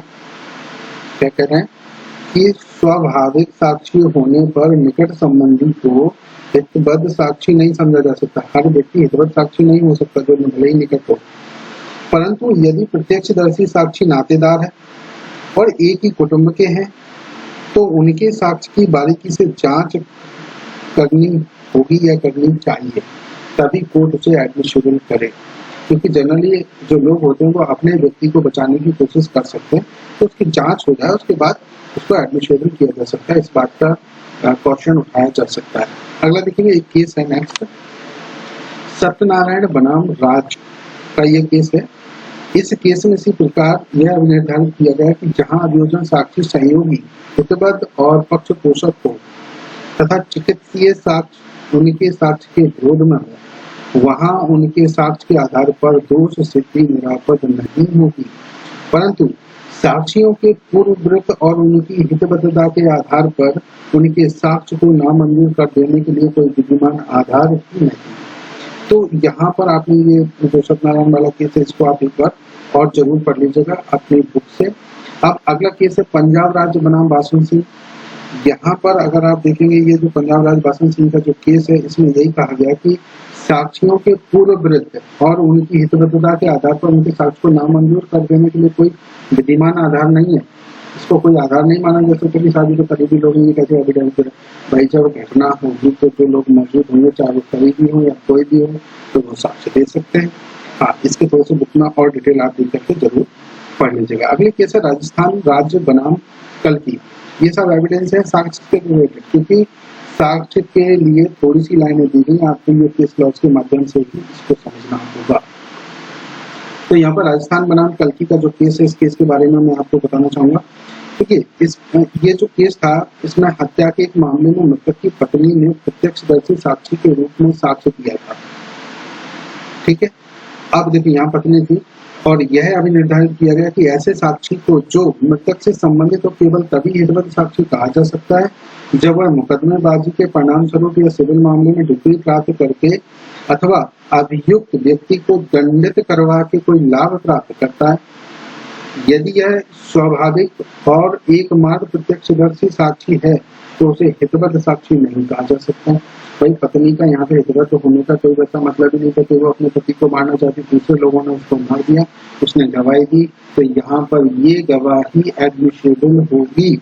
क्या कह रहे हैं कि स्वाभाविक साक्षी होने पर निकट संबंधी को हेतुबद्ध साक्षी नहीं समझा जा सकता। हर व्यक्ति हेतुबद्ध साक्षी नहीं हो सकता जो भले ही निकट हो, परंतु यदि प्रत्यक्षदर्शी साक्षी नातेदार है और एक ही कुटुंब के हैं तो उनके साक्ष्य की बारीकी से जांच करनी होगी या करनी चाहिए, तभी कोर्ट उसे एडमिसिबल करे। क्योंकि जनरली जो लोग होते हैं वो अपने व्यक्ति को बचाने की कोशिश कर सकते हैं, तो उसकी जांच हो जाए उसके बाद उसको एडमिशेबल किया जा सकता है, इस बात का क्वेश्चन उठाया जा सकता है। अगला देखेंगे एक केस है नेक्स्ट, सत्यनारायण बनाम राज का ये केस है। इस केस में इसी प्रकार यह निर्धारित किया गया कि जहां अभियोजन साक्षी सहयोगी हितबद्ध और पक्ष पोषक हो तथा चिकित्सीय साक्ष्य उनके साक्ष्य के विरोध में हो, वहां उनके साक्ष्य के आधार पर दोष सिद्धि निरापद नहीं होगी, परंतु साक्षियों के पूर्ववृत्त और उनकी हितबद्धता के आधार पर उनके साक्ष्य को नामंजूर कर देने के लिए कोई विद्यमान आधार ही नहीं। तो यहाँ पर आपने ये जो सत्यनारायण वाला केस है इसको आप एक बार और जरूर पढ़ लीजिएगा अपनी बुक से। अब अगला केस है पंजाब राज्य बनाम वासन सिंह। यहाँ पर अगर आप देखेंगे ये जो पंजाब राज्य वासन सिंह का जो केस है इसमें यही कहा गया कि साक्षियों के पूर्व विरुद्ध और उनकी हितबद्धता के आधार पर उनके साक्ष्य को नामंजूर कर देने के लिए कोई विद्यमान आधार नहीं है, इसको कोई आधार नहीं माना जा सकता कि शादी के करीबी लोग ये कैसे एविडेंस है। भाई जब घटना होगी तो जो लोग मौजूद होंगे चाहे वो करीबी हो या कोई भी हो तो वो साक्ष्य दे सकते हैं। हाँ, इसके थोड़े से बुक में और डिटेल आप देख करके जरूर पढ़ लीजिएगा। अगले केस है राजस्थान राज्य बनाम कल्की। ये सब एविडेंस है साक्ष्य के रिलेटेड, क्योंकि साक्ष्य के लिए थोड़ी सी लाइनें दी गई, आपको ये केस लॉज के माध्यम से ही इसको समझना होगा। तो यहाँ पर राजस्थान बनाम कल्की का जो केस है इस केस के बारे में मैं आपको बताना चाहूंगा। देखिए ये जो केस था इसमें हत्या के एक मामले में मृतक की पत्नी ने प्रत्यक्षदर्शी साक्षी के रूप में साक्ष्य दिया था। ठीक है, अब देखिए यहाँ पत्नी थी और यह अभी निर्धारित किया गया कि ऐसे साक्षी को जो मृतक से संबंधित हो केवल तभी हितबद्ध साक्षी कहा जा सकता है जब वह मुकदमेबाजी के परिणाम स्वरूप या सिविल मामले में डिग्री प्राप्त करके अथवा अभियुक्त व्यक्ति को दंडित करवा के कोई लाभ प्राप्त करता है। यदि यह स्वाभाविक और एकमात्र प्रत्यक्षदर्शी साक्षी है तो उसे हितबद्ध साक्षी नहीं कहा जा सकता। भाई पत्नी का यहाँ पे हितबद्ध होने का कोई वैसा मतलब ही नहीं था कि वो अपने पति को मारना चाहती, दूसरे लोगों ने उसको मार दिया, उसने गवाही दी, तो यहाँ पर ये गवाही एडमिशेबल होगी।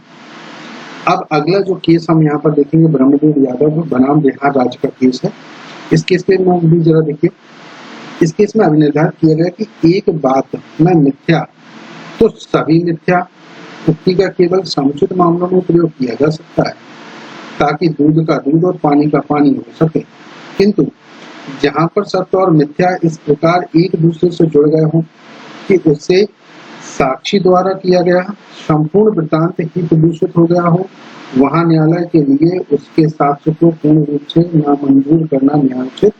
अब अगला जो केस हम यहाँ पर देखेंगे ब्रह्मदेव यादव बनाम बिहार राज्य का केस है। इस केस के में भी जरा देखिए, इस केस में अभी निर्धारित किया गया कि एक बात में मिथ्या तो सभी मिथ्या उक्ति का केवल समुचित मामलों में प्रयोग किया जा सकता है ताकि दूध का दूध और पानी का पानी हो सके, किंतु जहां पर सत्य और मिथ्या इस प्रकार एक दूसरे से जुड़ गए हों कि उससे साक्षी द्वारा किया गया संपूर्ण वृत्तांत ही प्रदूषित हो गया हो, वहां न्यायालय के लिए उसके साक्ष्य को पूर्ण रूप से नामंजूर करना न्यायोचित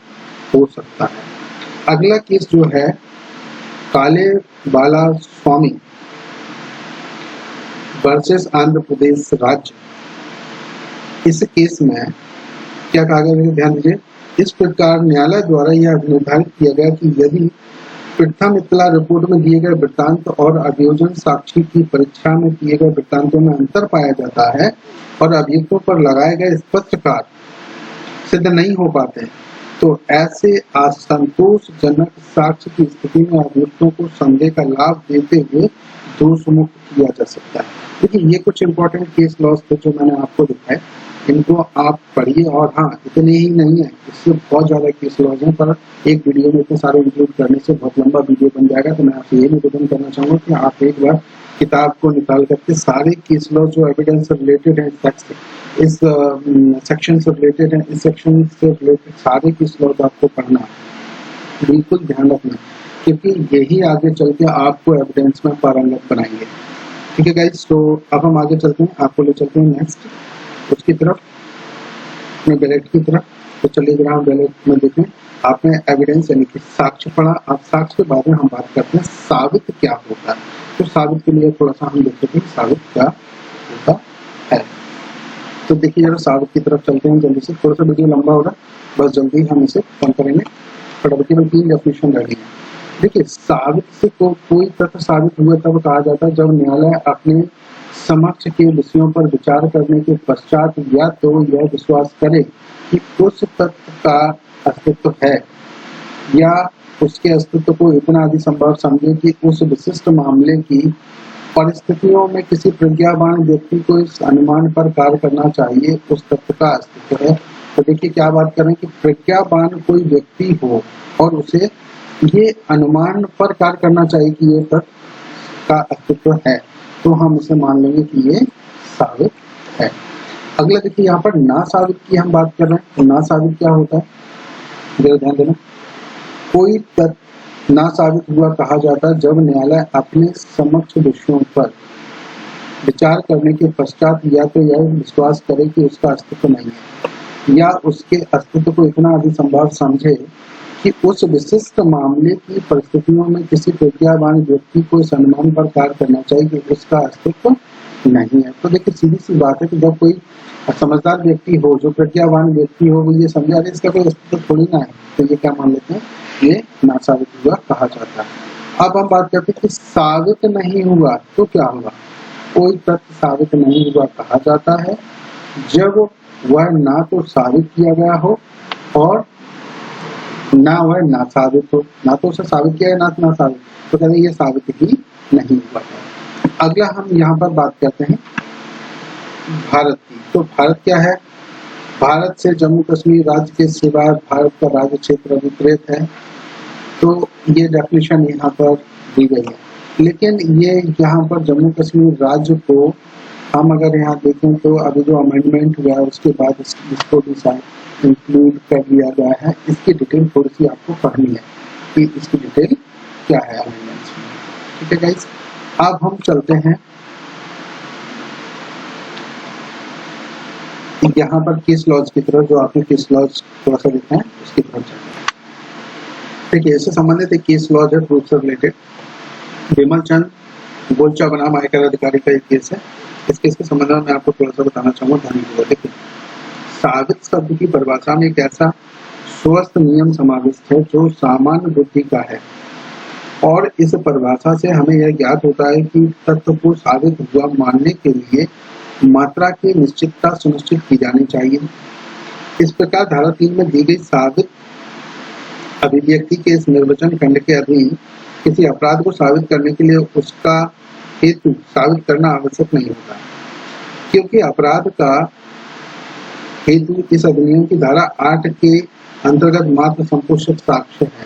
हो सकता है। अगला केस जो है काले बाला स्वामी वर्सेस आंध्र प्रदेश राज्य। इस केस में क्या कहा गया, ध्यान दीजिए। इस प्रकार न्यायालय द्वारा यह निर्धारित किया गया कि यदि प्रथम इत्तला रिपोर्ट में दिए गए वृत्तांत और अभियोजन साक्षी की परीक्षा में किए गए वृत्तांतों में अंतर पाया जाता है और अभियुक्तों पर लगाए गए स्पष्ट कार्य सिद्ध नहीं हो पाते, तो ऐसे असंतोषजनक साक्ष्य की स्थिति में अभियुक्तों को संदेह का लाभ देते हुए दोष मुक्त किया जा सकता है। देखिए ये कुछ इंपॉर्टेंट केस लॉस थे जो मैंने आपको दिखाए, इनको आप पढ़िए। और हाँ, इतने ही नहीं है, इससे बहुत ज्यादा केस लॉज हैं, पर एक वीडियो में इतने सारे इंक्लूड करने से बहुत लंबा वीडियो बन जाएगा। तो मैं आपसे ये निवेदन करना चाहूंगा कि आप एक बार किताब को निकाल करके सारे केस लॉज जो एविडेंस से रिलेटेड है इस सेक्शन से रिलेटेड है, इस सेक्शन से रिलेटेड सारे केस लॉज आपको पढ़ना है, बिल्कुल ध्यान रखना, क्योंकि यही आगे चल के आपको एविडेंस में पारंगत बनाएंगे। ठीक है गाइस, तो अब हम आगे चलते हैं, आपको ले चलते हैं नेक्स्ट उसकी तरफ, अपने बैलेट की तरफ। तो चलिए जरा हम बैलेट में देखें, आपने एविडेंस यानी कि साक्ष्य पढ़ा, अब साक्ष्य के बाद में हम बात करते हैं साबित क्या होता है। तो साबित के लिए थोड़ा सा हम देखते हैं साबित क्या होता है। तो देखिए जरा साबित की तरफ चलते हैं जल्दी से, थोड़ा सा वीडियो लंबा होगा, बस जल्दी हम इसे कम करेंगे। फटाफट में 3 डेफिनेशन रहेगी। देखिए साबित से कोई तथ्य साबित हुआ तब कहा जाता है जब न्यायालय अपने समक्ष के विषयों पर विचार करने के पश्चात या तो यह विश्वास करे कि उस तथ्य का अस्तित्व है या उसके अस्तित्व को इतना अधिक संभव समझे कि उस विशिष्ट मामले की परिस्थितियों में किसी प्रज्ञावान व्यक्ति को इस अनुमान पर कार्य करना चाहिए उस तथ्य का अस्तित्व है। तो देखिए क्या बात करें कि प्रज्ञावान कोई व्यक्ति हो और उसे ये अनुमान पर कार्य करना चाहिए कि ये तत्व का अस्तित्व है, तो हम उसे मान लेंगे कि ये साबित है। अगला देखिए, यहाँ पर ना साबित की हम बात कर रहे हैं, तो ना साबित क्या होता है, जरा ध्यान देना। कोई तथ्य ना साबित हुआ कहा जाता है जब न्यायालय अपने समक्ष विषयों पर विचार करने के पश्चात या तो यह विश्वास करे कि उसका अस्तित्व नहीं है, या उसके अस्तित्व को इतना अधिसंभव समझे कि उस विशिष्ट मामले की परिस्थितियों में किसी प्रज्ञावान व्यक्ति को इस अनुमान पर कार्य करना चाहिए कि उसका अस्तित्व नहीं है। तो देखिए, सीधी सी बात है कि जब कोई समझदार व्यक्ति हो, जो प्रज्ञावान व्यक्ति हो, वो ये समझा रहे इसका कोई अस्तित्व थोड़ी ना है, तो ये क्या मान लेते हैं, ये ना साबित हुआ कहा जाता है। अब हम बात करते हैं कि साबित नहीं हुआ तो क्या होगा। कोई तथ्य साबित नहीं हुआ कहा जाता है जब वह ना तो साबित किया गया हो और ना वह ना साबित हो, ना तो उसे साबित किया है ना साबित, तो कहते हैं ये साबित ही नहीं हुआ है। अगला हम यहाँ पर बात करते हैं भारत की। तो भारत क्या है, भारत से जम्मू कश्मीर राज्य के सिवाय भारत का राज्य क्षेत्र अभिप्रेत है। तो ये डेफिनेशन यहाँ पर दी गई है, लेकिन ये यहाँ पर जम्मू कश्मीर राज्य को हम अगर यहाँ देखें तो अभी जो अमेंडमेंट हुआ है उसके बाद इसको भी शायद इंक्लूड कर दिया गया है। इसकी डिटेल थोड़ी सी आपको पढ़नी है कि इसकी डिटेल क्या है अमेंडमेंट्स में। ठीक है गाइस, अब हम चलते हैं यहाँ पर केस लॉज की तरफ, जो आपने केस लॉज थोड़ा सा देखा है उसकी तरफ चलते हैं। ठीक है, इससे संबंधित एक केस लॉज है प्रूफ से रिलेटेड। विमल चंद गोलचा बनाम आयकर अधिकारी का एक केस है। इस केस के संबंध में मैं आपको थोड़ा सा बताना चाहूंगा, ध्यान दीजिएगा। देखिए, साबित शब्द की परिभाषा में एक ऐसा स्वस्थ नियम समाविष्ट है जो सामान्य बुद्धि का है, और इस परिभाषा से हमें यह ज्ञात होता है कि तत्व को साबित हुआ मानने के लिए मात्रा की निश्चितता सुनिश्चित की जानी चाहिए। इस प्रकार धारा 3 में दी गई साबित अभिव्यक्ति के इस निर्वचन खंड के अधीन किसी अपराध को साबित करने के लिए उसका हेतु साबित करना आवश्यक नहीं होता, क्योंकि अपराध का हेतु इस अधिनियम की धारा 8 के अंतर्गत मात्र संपोषक साक्ष्य है,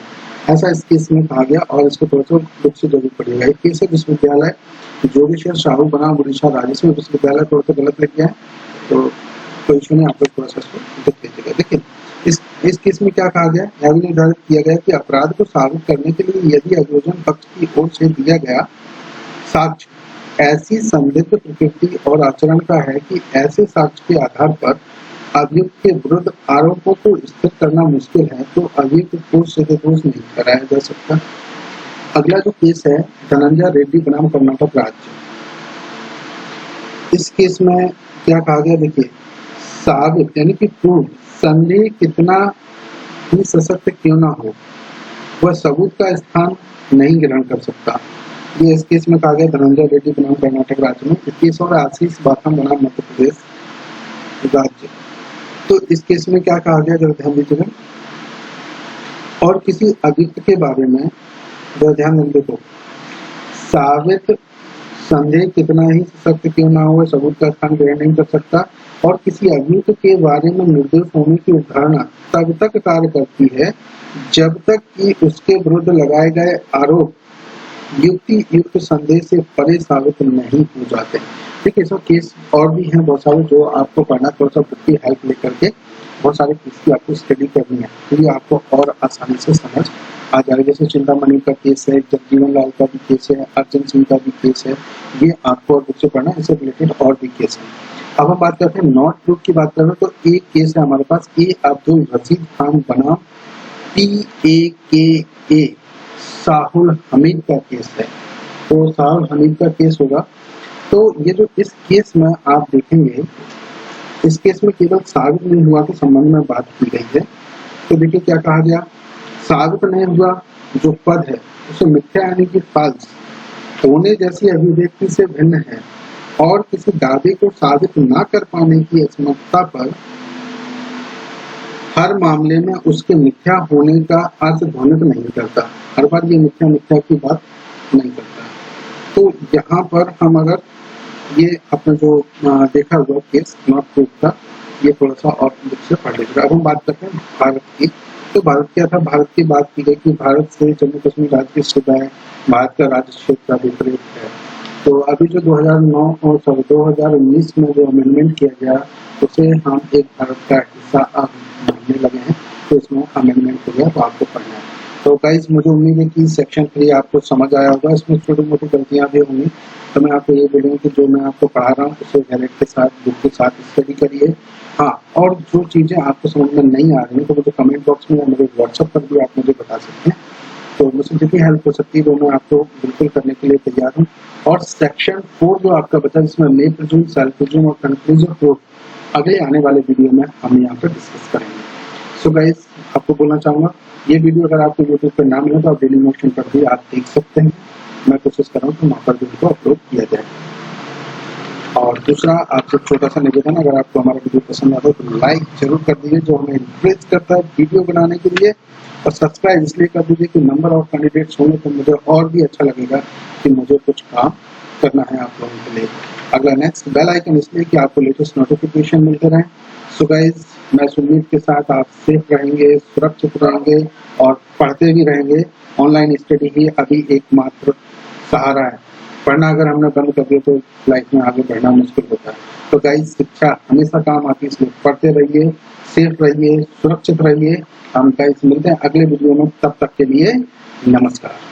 ऐसा इस केस में कहा गया। और इसको थोड़ा सा बुक से जरूर पढ़िएगा। एक केस है विश्वविद्यालय जोगेश्वर साहू बनाम उड़ीसा राज्य में, विश्वविद्यालय थोड़ा सा गलत लिख गया है, तो कोई इशू नहीं, आप लोग थोड़ा सा इसको देख लीजिएगा। देखिए, इस केस में क्या कहा गया, यह भी निर्धारित किया गया कि अपराध को साबित करने के लिए यदि अभियोजन पक्ष की ओर से दिया गया साक्ष्य ऐसी संदिग्ध प्रकृति और आचरण का है कि ऐसे साक्ष्य के आधार पर अभियुक्त के विरुद्ध आरोपों को स्थिर करना मुश्किल है, तो अभियुक्त को सिद्ध दोष नहीं कराया जा सकता। अगला जो केस है धनंजय रेड्डी बनाम कर्नाटक राज्य। इस केस में क्या कहा गया, देखिए, साबित यानी कि प्रूफ, संदेह कितना ही सशक्त क्यों ना हो, वह सबूत का स्थान नहीं ग्रहण कर सकता। ये इस केस में कहा गया धनंजय रेड्डी बनाम कर्नाटक राज्य में। इस केस और आशीष बाथम बनाम मध्य प्रदेश राज्य। तो इस केस में क्या कहा गया, जरा ध्यान दीजिएगा। और किसी अभियुक्त के बारे में जरा ध्यान देंगे तो साबित संदेह कितना ही सख्त क्यों ना हो, सबूत का स्थान ग्रहण नहीं कर सकता। और किसी अभियुक्त के बारे में निर्दोष होने की धारणा तब तक कार्य करती है जब तक कि उसके विरुद्ध लगाए गए आरोप युक्ति युक्त संदेह से परे साबित नहीं हो जाते। ठीक है, सब केस और भी हैं बहुत सारे जो आपको पढ़ना, थोड़ा सा बुक की हेल्प लेकर के बहुत सारे केस की आपको स्टडी करनी है, तो ये आपको और आसानी से समझ आ जाएगा। जैसे चिंतामणि का केस है, जगजीवन लाल का भी केस है, अर्जुन सिंह का भी केस है, ये आपको और बुक से पढ़ना, इससे रिलेटेड और भी केस है। अब हम बात करते हैं नॉट प्रूफ की बात कर रहे हैं, तो एक केस है हमारे पास ए अब्दुल रशीद खान बनाम PAKA साहुल हमीद का केस है। तो साहुल हमीद का केस होगा। तो ये जो इस केस में आप देखेंगे, इस केस में केवल साबित नहीं हुआ के संबंध में बात की गई है। तो देखिए क्या कहा गया, साबित नहीं हुआ जो पद है उसे मिथ्या यानी कि फाल्स होने जैसी अभिव्यक्ति से भिन्न है और किसी दावे को साबित न कर पाने की असमर्थता पर हर मामले में उसके मिथ्या होने का अर्थ ध्वनित नहीं करता। हर बार ये मिथ्या की बात नहीं करता। तो यहाँ पर हम अगर ये अपना जो देखा हुआ केस नॉट प्रूफ का, ये थोड़ा सा और बुक से पढ़ लीजिएगा। अब हम बात करते हैं भारत की। तो भारत क्या था, भारत की बात की गई कि भारत से जम्मू कश्मीर राज्य की सुविधाएं भारत का राज्य क्षेत्र का विपरीत है। तो अभी जो 2019 में जो अमेंडमेंट किया गया उसे हम एक भारत का हिस्सा मानने लगे हैं, तो इसमें अमेंडमेंट हो गया, तो आपको पढ़ना है। तो गाइस मुझे उम्मीद है कि सेक्शन 3 आपको समझ आया होगा, इसमें छोटी मोटी गलतियां भी होंगी, तो मैं आपको ये बोलूँगा कि जो मैं आपको पढ़ा रहा हूँ उसे गैलेट के साथ, बुक के साथ स्टडी करिए। हाँ, और जो चीज़ें आपको समझ में नहीं आ रही हैं तो मुझे कमेंट बॉक्स में या मेरे व्हाट्सएप पर भी आप मुझे बता सकते हैं, तो मुझसे जितनी हेल्प हो सकती है वो मैं आपको बिल्कुल करने के लिए तैयार हूँ। और सेक्शन 4 जो आपका बचा, जिसमें मे प्रिज्यूम, सेल्फ प्रिज्यूम और कंक्लूजन प्रूफ, अगले आने वाले वीडियो में हम यहाँ पर डिस्कस करेंगे। सो गाइस, आपको बोलना चाहूँगा ये वीडियो अगर आपको यूट्यूब पर ना मिले तो आप डेली मोशन पर भी आप देख सकते हैं, मैं कोशिश कर रहा हूँ कि वहाँ पर भी उनको अपलोड किया जाए। और दूसरा आपसे छोटा सा निवेदन, अगर आपको हमारा वीडियो पसंद आता है तो लाइक जरूर कर दीजिए, जो हमें इंकरेज करता है वीडियो बनाने के लिए, और सब्सक्राइब इसलिए कर दीजिए कि नंबर ऑफ कैंडिडेट्स होंगे तो मुझे और भी अच्छा लगेगा कि मुझे कुछ काम करना है आप लोगों के लिए। अगला नेक्स्ट बेल आइकन इसलिए कि आपको लेटेस्ट नोटिफिकेशन मिलते रहें। सो गाइज, मैं उम्मीद के साथ आप सेफ रहेंगे, सुरक्षित रहेंगे और पढ़ते भी रहेंगे। ऑनलाइन स्टडी ही अभी एकमात्र सहारा है, पढ़ना अगर हमने बंद कर दिया तो लाइफ में आगे बढ़ना मुश्किल होता है। तो गाइस, शिक्षा हमेशा काम आती है, इसलिए पढ़ते रहिए, सेफ रहिए, सुरक्षित रहिए। हम गाइस मिलते हैं अगले वीडियो में, तब तक के लिए नमस्कार।